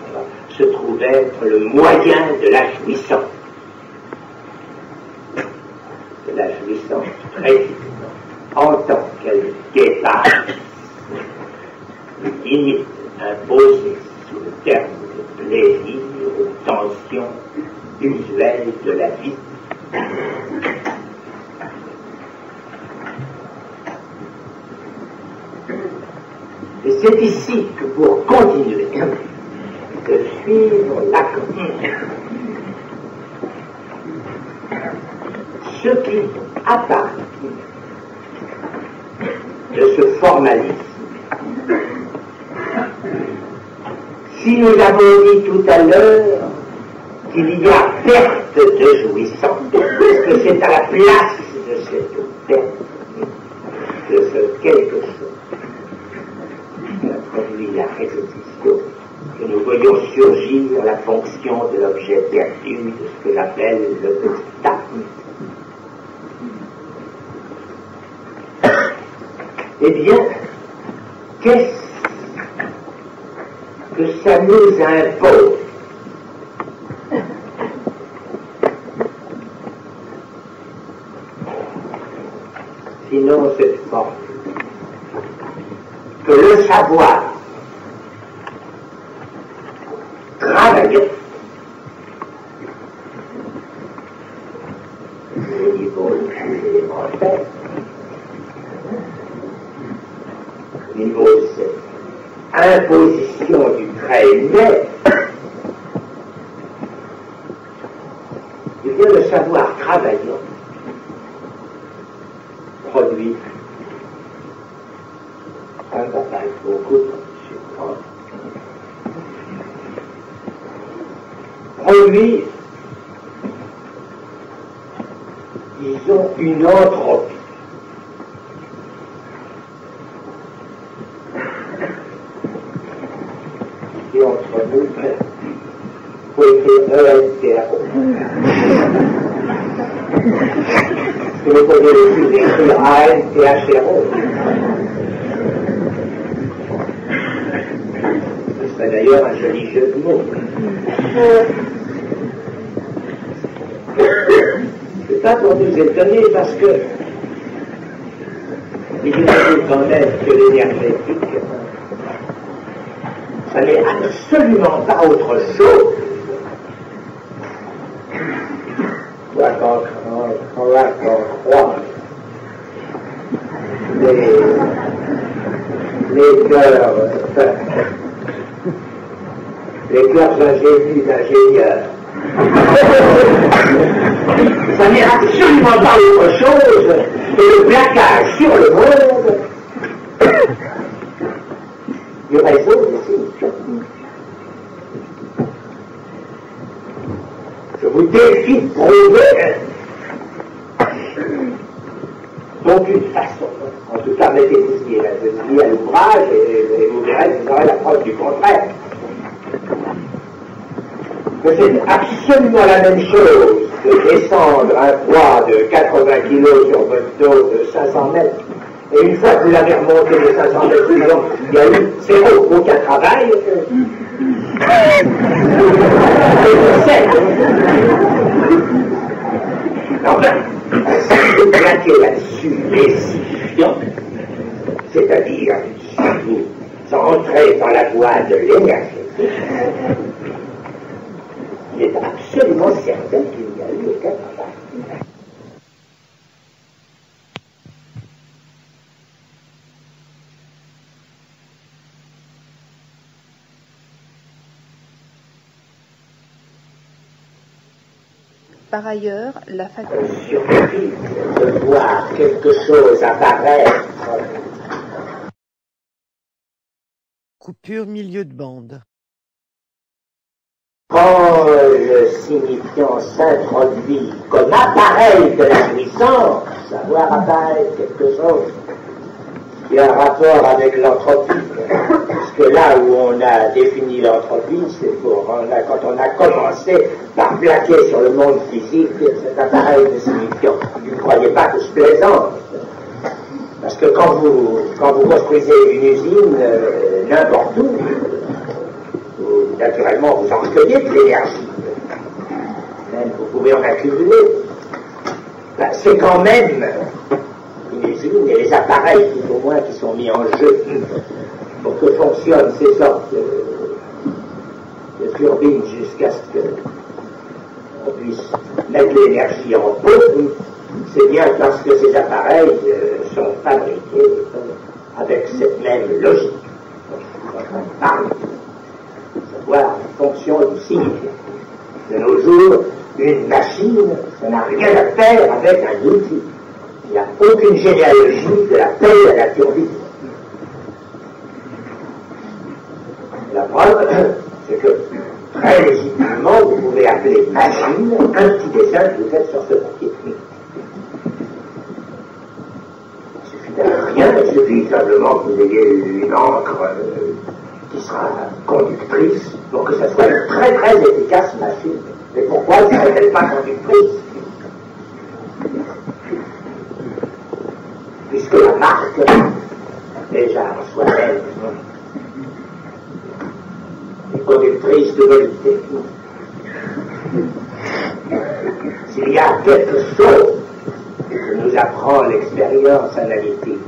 se trouve être le moyen de la jouissance. De la jouissance précisément, en tant qu'elle dépasse les limites imposées sous le terme de plaisir aux tensions usuelles de la vie. Et c'est ici que pour continuer de suivre Lacan, ce qui apparaît de ce formalisme, si nous avons dit tout à l'heure qu'il y a perte de jouissance, que c'est à la place de cette perte, de ce quelque chose, produit la répétition, que nous voyons surgir la fonction de l'objet perdu, de ce que j'appelle le petit A. Eh bien, qu'est-ce que ça nous impose? Sinon cette forme que le savoir travaillait au niveau le plus élémentaire, au niveau de cette imposition du trait net, eh bien le savoir travaillant produit un bataille beaucoup surprenant. Produit, disons, une entropie. Et entre nous, il faut écrire ENTRO. Parce que vous pouvez aussi écrire ANTHRO. d'ailleurs un joli jeu de mots. C'est pas pour nous étonner parce que il faut quand même que l'énergétique, ça n'est absolument pas autre chose. Quand on croit les cœurs ingénus d'ingénieurs. Ça n'est absolument pas autre chose que le plaquage sur le monde du réseau des signifiants. Je vous défie de prouver d'aucune façon. En tout cas, mettez-vous lié à l'ouvrage et vous verrez que vous aurez la preuve du contraire. Que c'est absolument la même chose de descendre un poids de 80 kg sur votre dos de 500 mètres. Et une fois que vous l'avez remonté les 500 mètres suivants, il y a eu zéro, aucun travail. Enfin, si vous plaquez là-dessus les signifiants, c'est-à-dire si vous entrez dans la voie de l'énergie, il est absolument certain qu'il n'y a eu aucun travail. Par ailleurs, la faculté Surpris de voir quelque chose apparaître. Coupure milieu de bande. Quand le signifiant s'introduit comme appareil de la puissance, savoir apparaître quelque chose qui a un rapport avec l'entropie. Parce que là où on a défini l'entropie, c'est quand on a commencé par plaquer sur le monde physique cet appareil de signifiant. Vous ne croyez pas que je plaisante. Parce que quand vous construisez une usine, n'importe où, naturellement, vous en recueillez de l'énergie. Même vous pouvez en accumuler. Ben, c'est quand même une usine et les appareils, tout au moins, qui sont mis en jeu pour que fonctionnent ces sortes de turbines jusqu'à ce qu'on puisse mettre l'énergie en pot. C'est bien parce que ces appareils sont fabriqués avec cette même logique. On parle savoir la fonction du signifiant. De nos jours, une machine, ça n'a rien à faire avec un outil. Il n'y a aucune généalogie de la pelle à la turbine. La preuve, c'est que très légitimement, vous pouvez appeler machine un petit dessin que vous faites sur ce papier. Il suffit de rien, il suffit simplement que vous ayez une encre qui sera conductrice pour que ça soit une très très efficace machine. Mais pourquoi ne serait-elle pas conductrice? Puisque la marque, déjà en soi-même, est conductrice de vérité. S'il y a quelque chose que nous apprend l'expérience analytique,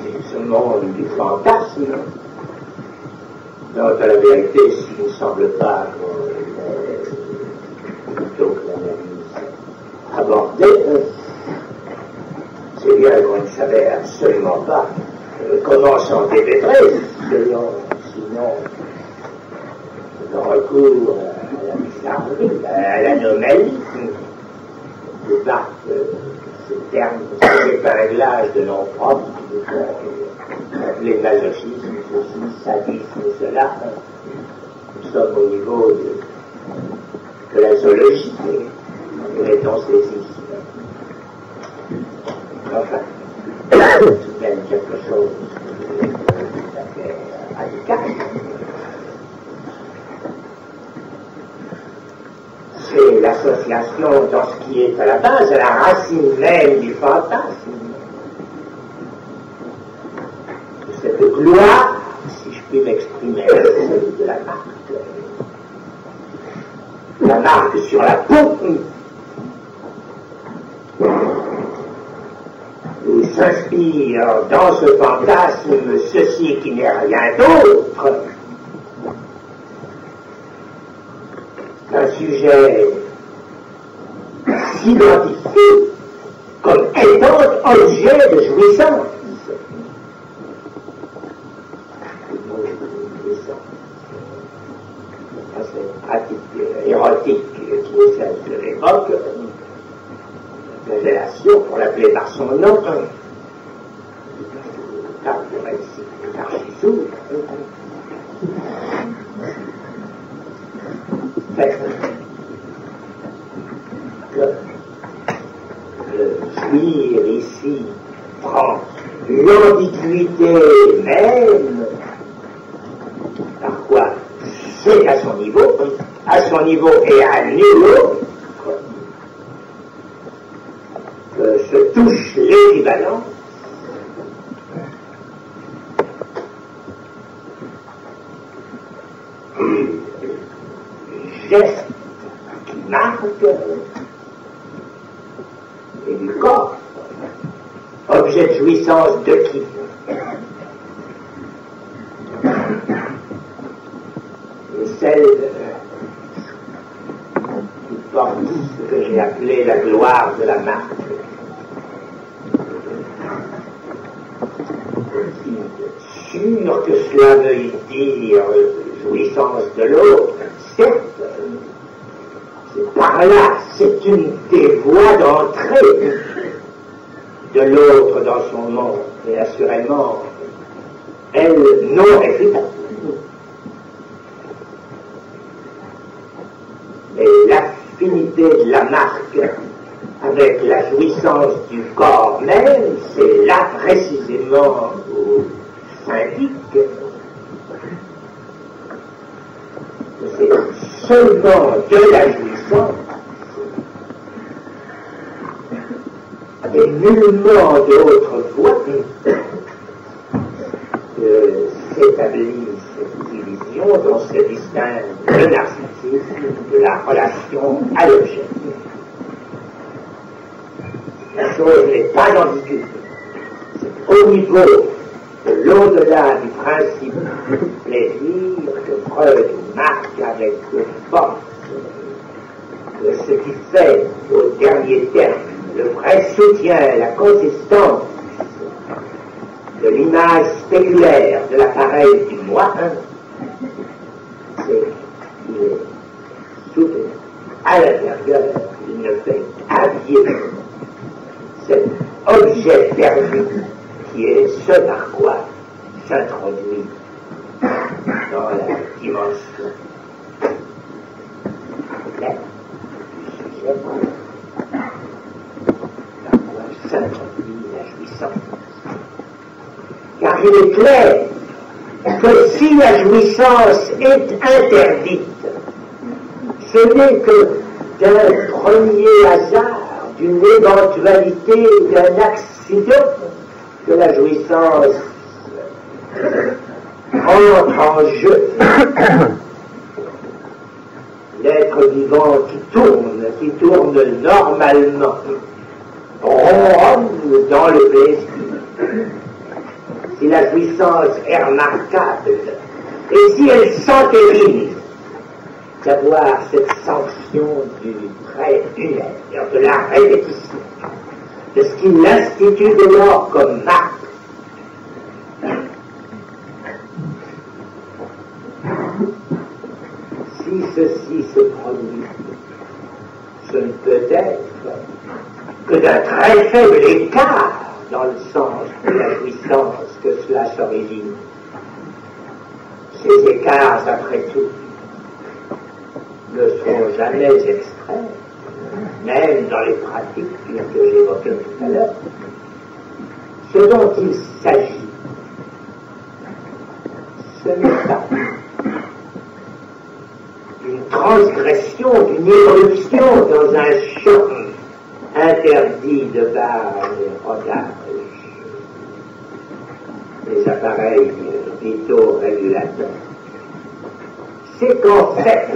c'est ce monde du fantasme, dont à la vérité, s'il ne semble pas plutôt que l'analyse abordée, c'est bien qu'on ne savait absolument pas comment s'en dépêtrer, sinon le recours à la bizarrerie, à l'anomalie, de par ce terme, c'est un réglage de nom propre, les masochismes, ceci, sadisme, cela. Nous sommes au niveau de la zoologie, mettons saisisme. Enfin, tout de même quelque chose de tout à fait radical. C'est l'association dans ce qui est à la base, à la racine même du fantasme. celle de la marque. La marque sur la peau, où s'inspire dans ce fantasme ceci qui n'est rien d'autre qu'un sujet s'identifie comme étant objet de jouissance. Cette pratique érotique qui est celle de l'époque, la flagellation, pour l'appeler par son nom, le jouir ici prend l'ambiguïté même, par quoi c'est à son niveau et à nul autre, que se touche l'équivalent du geste qui marque et du corps, objet de jouissance de qui? Et celle qui porte ce que j'ai appelé la gloire de la marque. Sûr que cela veut dire jouissance de l'autre, certes, c'est par là, c'est une des voies d'entrée de l'autre dans son monde, et assurément, elle non réfutable. Mais l'affinité de la marque avec la jouissance du corps même, c'est là précisément où s'indique que c'est seulement de la jouissance et nullement d'autre voie que s'établit cette division dont se distingue le narcissisme de la relation à l'objet. La chose n'est pas ambiguë. C'est au niveau de l'au-delà du principe du plaisir que Freud marque avec force que ce qui fait au dernier terme le vrai soutien, la consistance de l'image spéculaire de l'appareil du moi, c'est qu'il est soutenu à l'intérieur, il ne fait qu'habiller cet objet perdu qui est ce par quoi s'introduit dans la dimension complète du sujet, par quoi s'introduit la jouissance. Car il est clair que si la jouissance est interdite, ce n'est que d'un premier hasard, d'une éventualité, d'un accident, que la jouissance entre en jeu. L'être vivant qui tourne normalement, ronronne dans le plaisir. Si la jouissance est remarquable, et si elle s'entérine d'avoir cette sanction du trait humain, de la répétition, de ce qu'il institue de l'or comme marque, si ceci se produit, ce ne peut être que d'un très faible écart dans le sens de la jouissance que cela s'origine. Ces écarts, après tout, ne seront jamais extrêmes, même dans les pratiques que j'évoquais tout à l'heure. Ce dont il s'agit, ce n'est pas d'une transgression, d'une irruption dans un champ interdit de par les regards, les appareils vitaux régulateurs. c'est qu'en fait,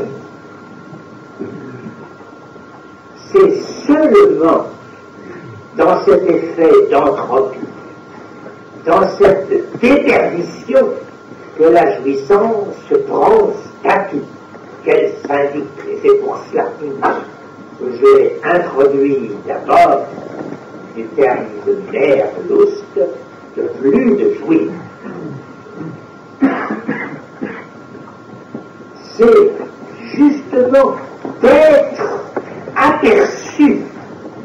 c'est seulement dans cet effet d'entropie, dans cette déperdition, que la jouissance prend statut, qu'elle s'indique. Et c'est pour cela que j'ai introduit d'abord du terme de Leerlust, de plus de jouir. C'est justement d'être aperçu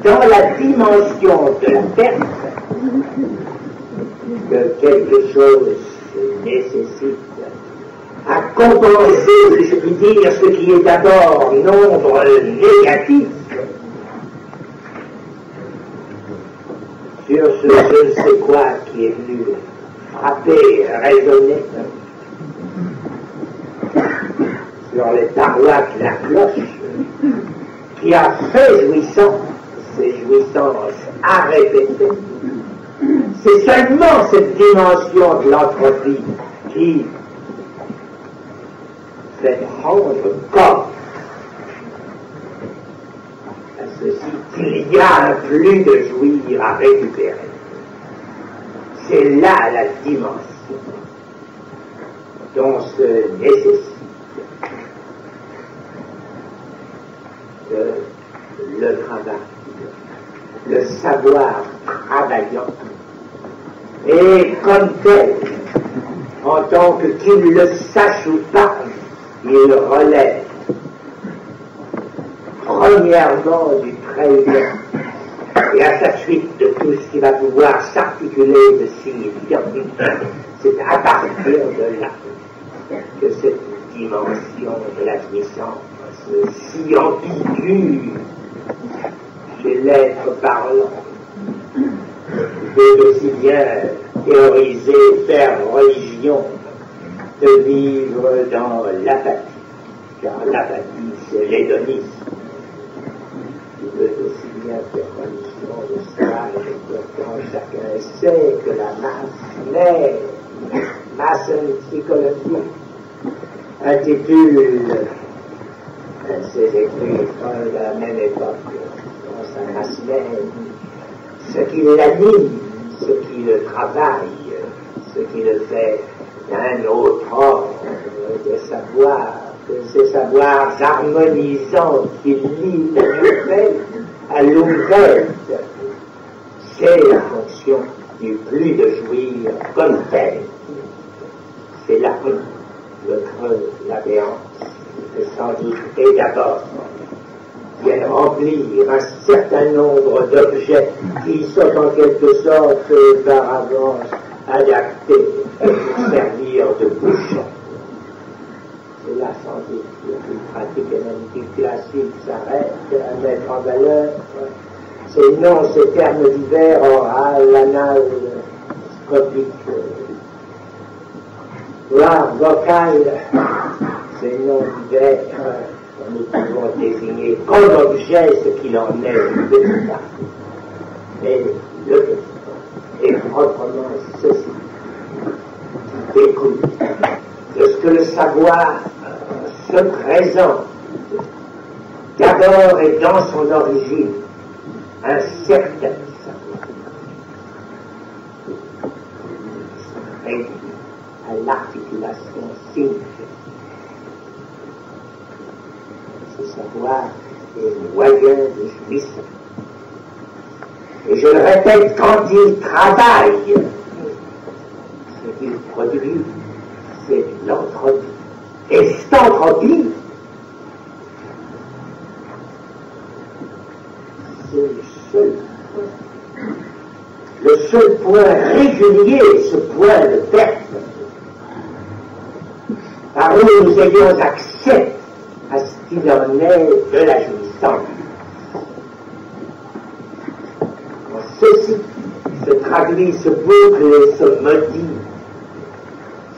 dans la dimension de la perte que quelque chose nécessite à compenser, si je puis dire, ce qui est d'abord nombre négatif sur ce je ne sais quoi qui est venu frapper, résonner sur les parois de la cloche, qui a fait jouissance, ces jouissances à répéter. C'est seulement cette dimension de l'entropie qui fait prendre corps à ceci qu'il y a un plus de jouir à récupérer. C'est là la dimension dont se nécessite le travail, le savoir travaillant, et comme tel, en tant que qu'il le sache ou pas, il relève premièrement du très bien, et à sa suite de tout ce qui va pouvoir s'articuler de si bien. C'est à partir de là que cette dimension de la jouissance si ambiguë chez l'être parlant peut aussi bien théoriser, faire religion, de vivre dans l'apathie, car l'apathie c'est l'hédonisme. Il peut aussi bien faire religion de cela, et pourtant chacun sait que la masse psychologique intitule ses écrits de la même époque, dans sa masse même, ce qui l'anime, ce qui le travaille, ce qui le fait d'un autre ordre de savoir, que ces savoirs harmonisants qui lient la nouvelle à l'ouverte, c'est la fonction du plus de jouir comme tel. C'est là le creux, la béance, que sans doute est d'abord viennent remplir un certain nombre d'objets qui sont en quelque sorte par avance adaptés pour servir de bouchon. C'est là sans doute une pratique analytique classique s'arrête à mettre en valeur ces noms, ces termes divers, oral, anal, scopique, vocal, ces noms divers. Nous pouvons désigner comme objet ce qu'il en est du véritable. Mais le véritable est proprement ceci, découle de ce que le savoir se présente d'abord et dans son origine, un certain savoir, réduit à l'articulation significative. Ce savoir est moyen de jouissance. Et je le répète, quand il travaille, ce qu'il produit, c'est l'entropie. Et cette entropie, c'est le seul point régulier, ce point de perte, par où nous ayons accès à ce qu'il en est de la jouissance. Quand ceci se traduit, se boucle et se modifie,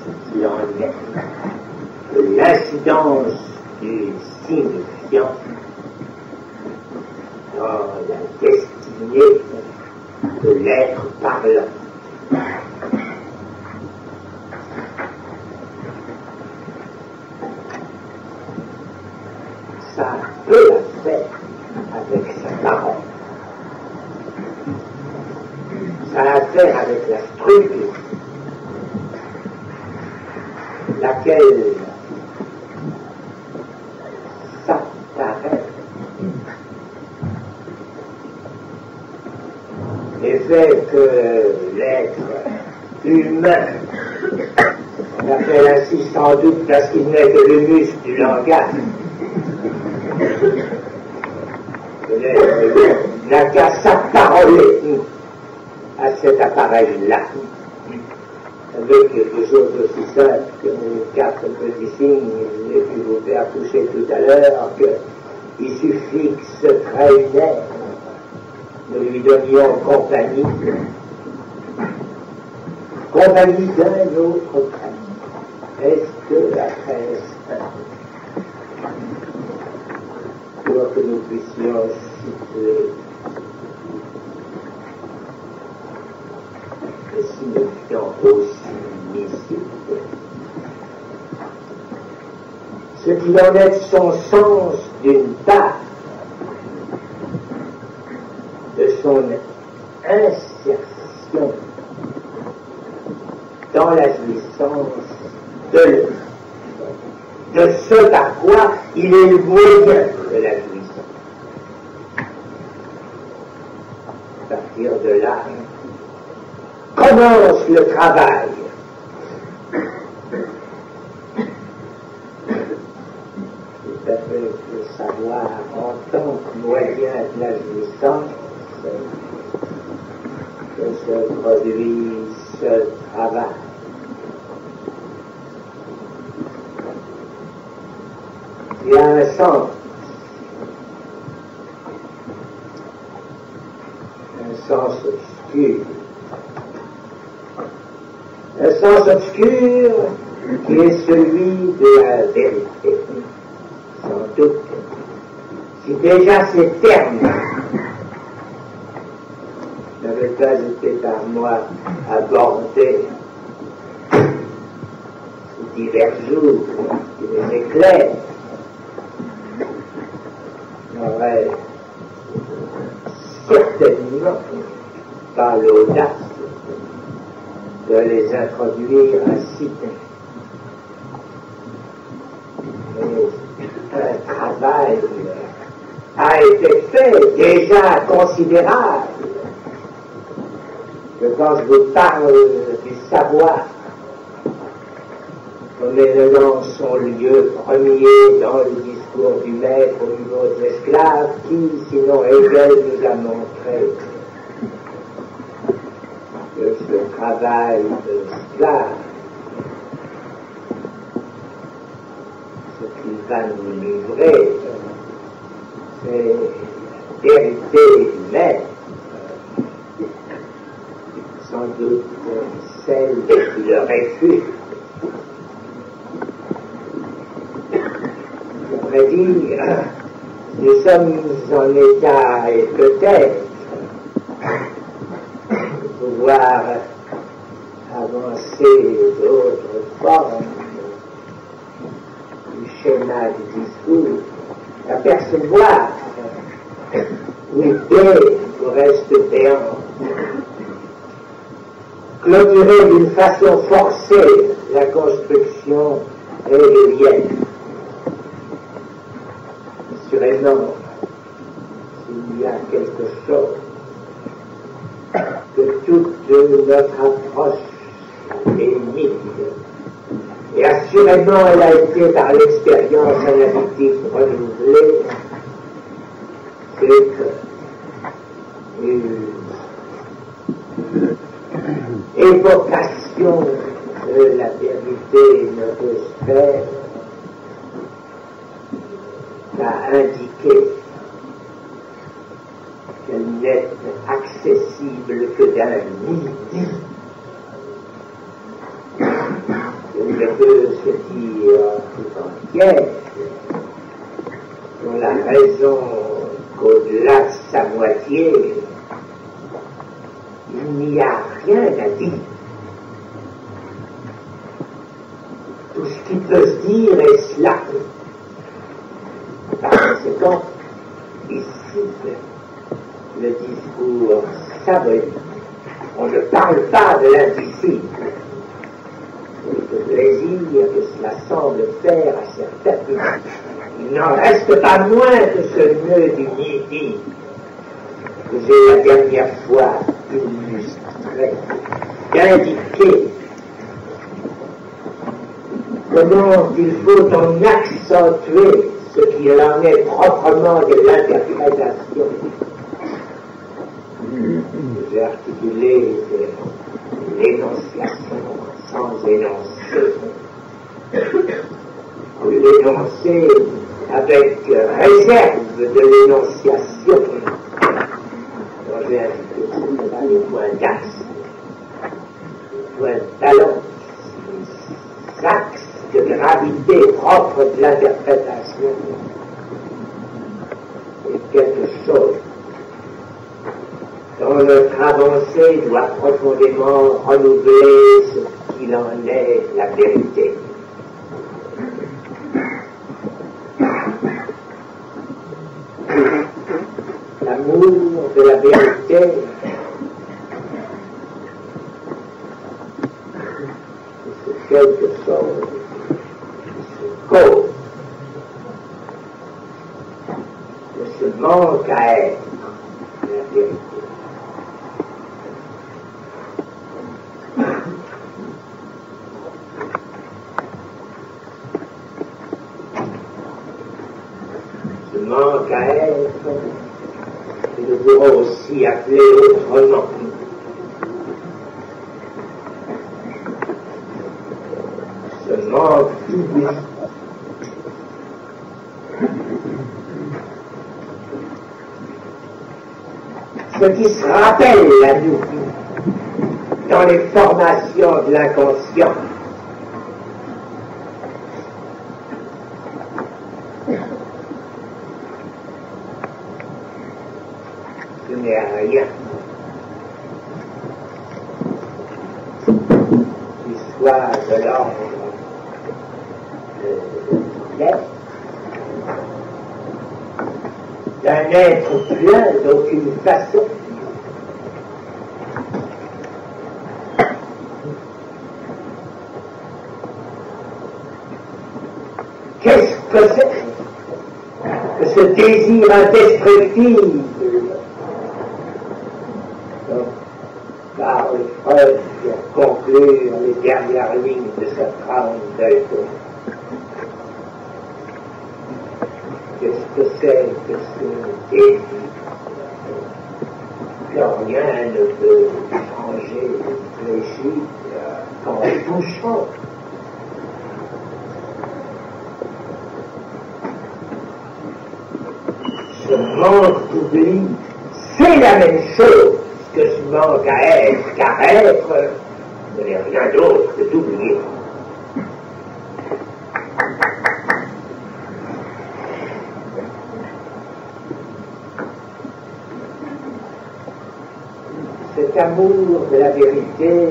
ce qu'il en est de l'incidence du signifiant dans la destinée de l'être parlant. fait que l'être humain, on appelle ainsi sans doute parce qu'il n'est que le muscle du langage, n'a qu'à s'appareiller à cet appareil-là, avec quelque chose d'aussi simple que les 4 petits signes que j'ai pu vous faire toucher tout à l'heure, qu'il suffit que ce trait lunaire, nous lui donnions compagnie d'un autre trait. Est-ce que la presse pour que nous puissions situer le signifiant aussi visible, ce qu'il en est de son sens d'une part, de son insertion dans la jouissance de l'autre, de ce par quoi il est le moyen de la jouissance. À partir de là, commence le travail. Tout à fait le savoir en tant que moyen de la jouissance que se produit ce travail. Il y a un sens obscur. Un sens obscur qui est celui de la vérité. Sans doute, si déjà ces termes n'avaient pas été par moi abordés sous divers jours qui les éclairent, n'aurait certainement pas l'audace de les introduire ainsi. Mais un travail a été fait déjà considérable. Quand je vous parle du savoir, comme est dans son lieu premier dans le discours du maître au niveau des esclaves, qui, sinon Hegel, nous a montré que ce travail de l'esclave, ce qu'il va nous livrer, c'est la vérité du maître, sans doute celle qui le réfute. Je voudrais dire, nous sommes en état, et peut-être, de pouvoir avancer d'autres formes du schéma du discours, apercevoir l'idée du reste béant, clôturer d'une façon forcée la construction hegelienne. Assurément, s'il y a quelque chose que toute notre approche émite, et assurément elle a été par l'expérience analytique renouvelée, c'est que une évocation de la vérité ne peut se faire qu'à indiquer qu'elle n'est accessible que d'un midi. Elle ne peut se dire tout entière pour la raison qu'au-delà de sa moitié, il n'y a rien à dire. Tout ce qui peut se dire est cela. Par conséquent, ici, le discours s'abonne. On ne parle pas de l'indicible. Le plaisir que cela semble faire à certains, il n'en reste pas moins que ce nœud du midi j'ai la dernière fois illustré, d'indiquer comment il faut en accentuer ce qui en est proprement de l'interprétation. J'ai articulé l'énonciation sans énoncer, ou l'énoncer avec réserve de l'énonciation, dont j'ai indiqué les points d'axe, les points de balance, les axes de gravité propre de l'interprétation. Et quelque chose dont notre avancée doit profondément renouveler ce qu'il en est la vérité. L'amour de la vérité, c'est quelque chose qui se cause de ce manque à être la vérité. Ce manque à être, que nous pourrons aussi appeler autrement. Ce manque d'oubli. Ce qui se rappelle à nous dans les formations de l'inconscient. Ce n'est rien qui soit de l'ordre de l'être, d'un être plein d'aucune façon. Qu'est-ce que c'est que ce désir indestructible dont parle Freud pour conclure les dernières lignes de sa trame d'Alto? Qu'est-ce que c'est que ce désir que rien ne peut changer, fléchir qu'en touchant? Ce manque d'oubli, c'est la même chose que ce manque à être, car être ne n'est rien d'autre que d'oublier. Cet amour de la vérité,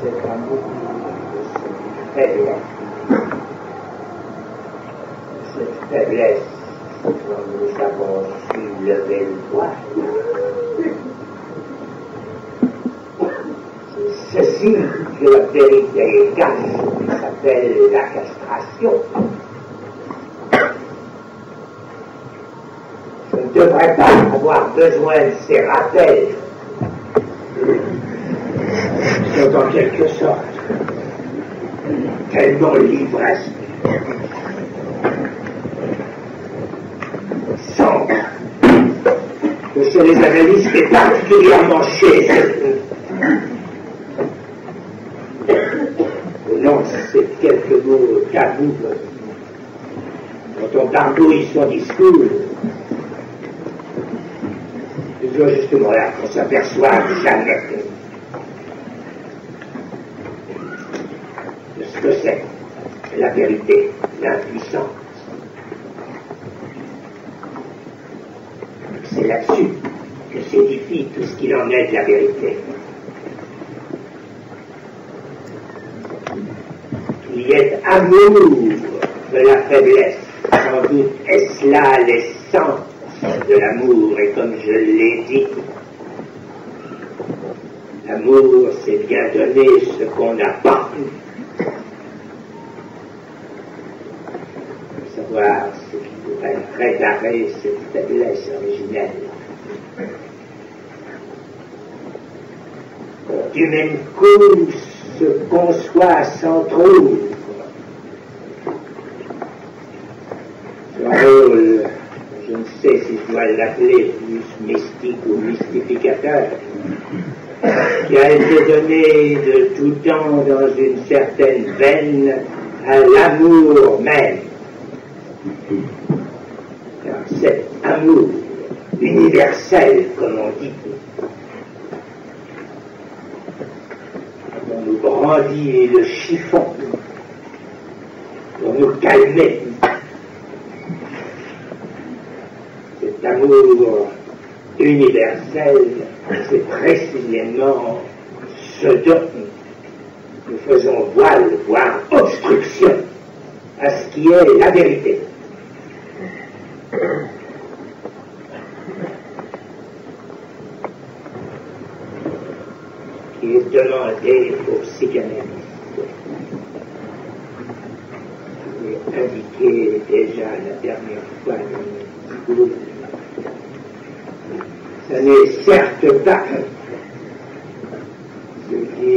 cet amour de cette faiblesse, cette faiblesse dont nous avons su lever le voile. C'est ceci que la vérité cache, qui s'appelle la castration. Je ne devrais pas avoir besoin de ces rappels. C'est en quelque sorte tellement l'ivresse semble que chez les analystes et particulièrement chez eux, non, c'est quelques mots tabous quand on barbouille son discours. C'est justement là qu'on s'aperçoit jamais de ce que c'est la vérité, l'impuissance. C'est là-dessus que s'édifie tout ce qu'il en est de la vérité. Il y a amour de la faiblesse. Sans doute est-ce là l'essence de l'amour, et comme je l'ai dit, l'amour, c'est bien donner ce qu'on n'a pas. Savoir ce qui pourrait réparer cette faiblesse originelle. du même coup se conçoit sans trouble. Ce rôle, je ne sais si je dois l'appeler plus mystique ou mystificateur, qui a été donné de tout temps dans une certaine veine à l'amour même. Car cet amour universel, comme on dit, on nous brandit le chiffon pour nous calmer. Cet amour universel, c'est précisément ce dont nous faisons voile, voire obstruction à ce qui est la vérité. Qui est demandé aux psychanalystes. J'ai indiqué déjà la dernière fois dans le groupe. Ce n'est certes pas ce qui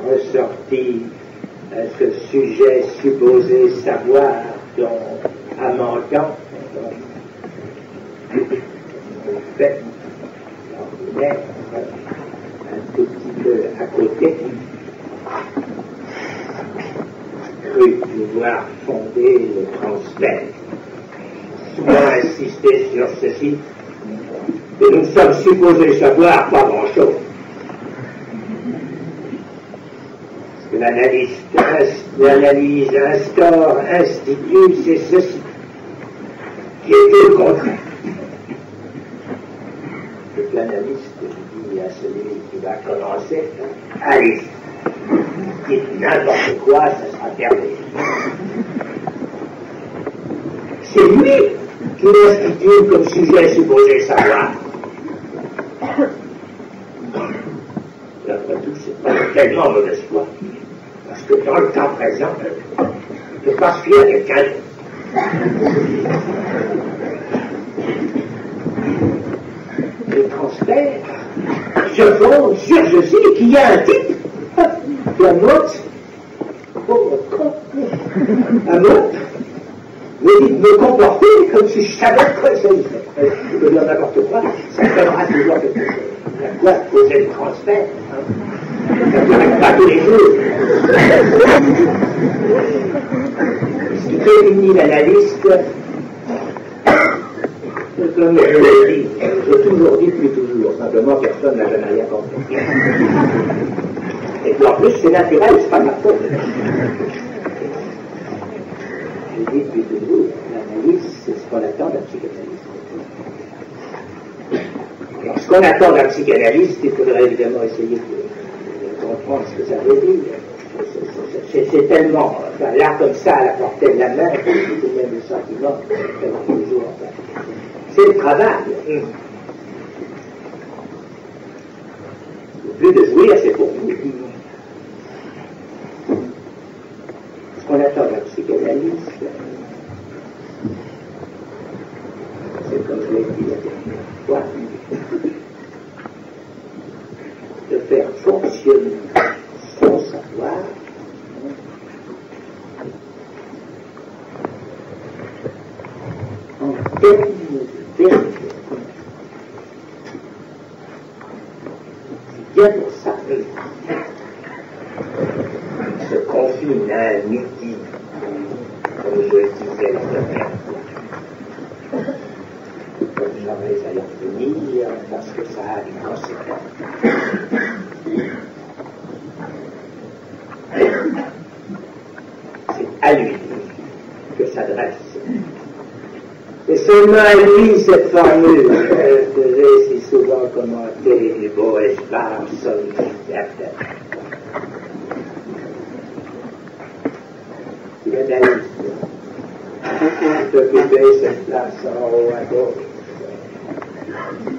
ressortit à ce sujet supposé savoir dont Amandant fait l'ordinaire un tout petit peu à côté, cru pouvoir fonder le transfert. Souvent insisté sur ceci, que nous sommes supposés savoir pas grand-chose. Ce que l'analyse instaure, institue, c'est ceci, qui est le contraire. Ce que l'analyste dit à celui qui va commencer, allez, dites n'importe quoi, ça sera terminé. C'est lui qui l'institue comme sujet supposé savoir. Après tout, c'est pas tellement mauvaise foi. Parce que dans le temps présent, je ne peux pas se fier à quelqu'un d'autre. Le transfert se fonde sur ceci qu'il y a un type qui a note, un autre, me comporter comme si je savais de quoi il s'agissait. Je peux dire n'importe quoi, ça donnera toujours quelque chose. La quoi poser le transfert, ça ne s'arrête pas tous les jours. Ce qui réunit l'analyste, comme je l'ai dit, j'ai toujours dit depuis toujours, simplement personne n'a jamais rien compris. Et puis en plus, c'est naturel, c'est pas ma faute. Je dis depuis toujours, l'analyse, c'est ce qu'on attend d'un psychanalyste. Alors, ce qu'on attend d'un psychanalyste, il faudrait évidemment essayer de comprendre ce que ça veut dire. C'est tellement, enfin, là comme ça, à la portée de la main, c'est même le sentiment d'avoir toujours. Enfin, c'est le travail. Le but de jouir, c'est pour vous. Ce qu'on attend d'un psychanalyste, c'est comme je l'ai dit la dernière fois, de faire fonctionner son savoir en termes de vérité. C'est bien pour ça se confine à un midi, comme je le disais la dernière fois. Comme j'aurais à y revenir, parce que ça a des conséquences. C'est à lui que s'adresse. Et seulement à lui, cette formule que j'ai si souvent commentée du beau espoir sollicitateur. Psychanalyste, d'occuper cette place en haut à gauche,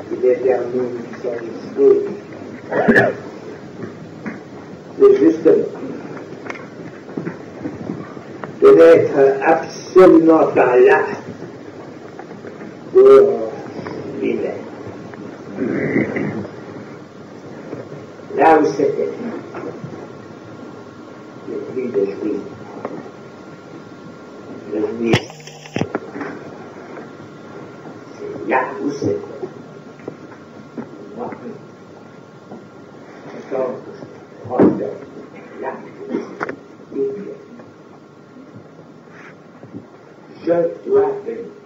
qui détermine son discours. C'est justement de n'être absolument pas là pour lui-même. là où c'était. Le plus de jouir. Le jouir, c'est là où c'était. Moi, encore, là où c'était. Je dois venir.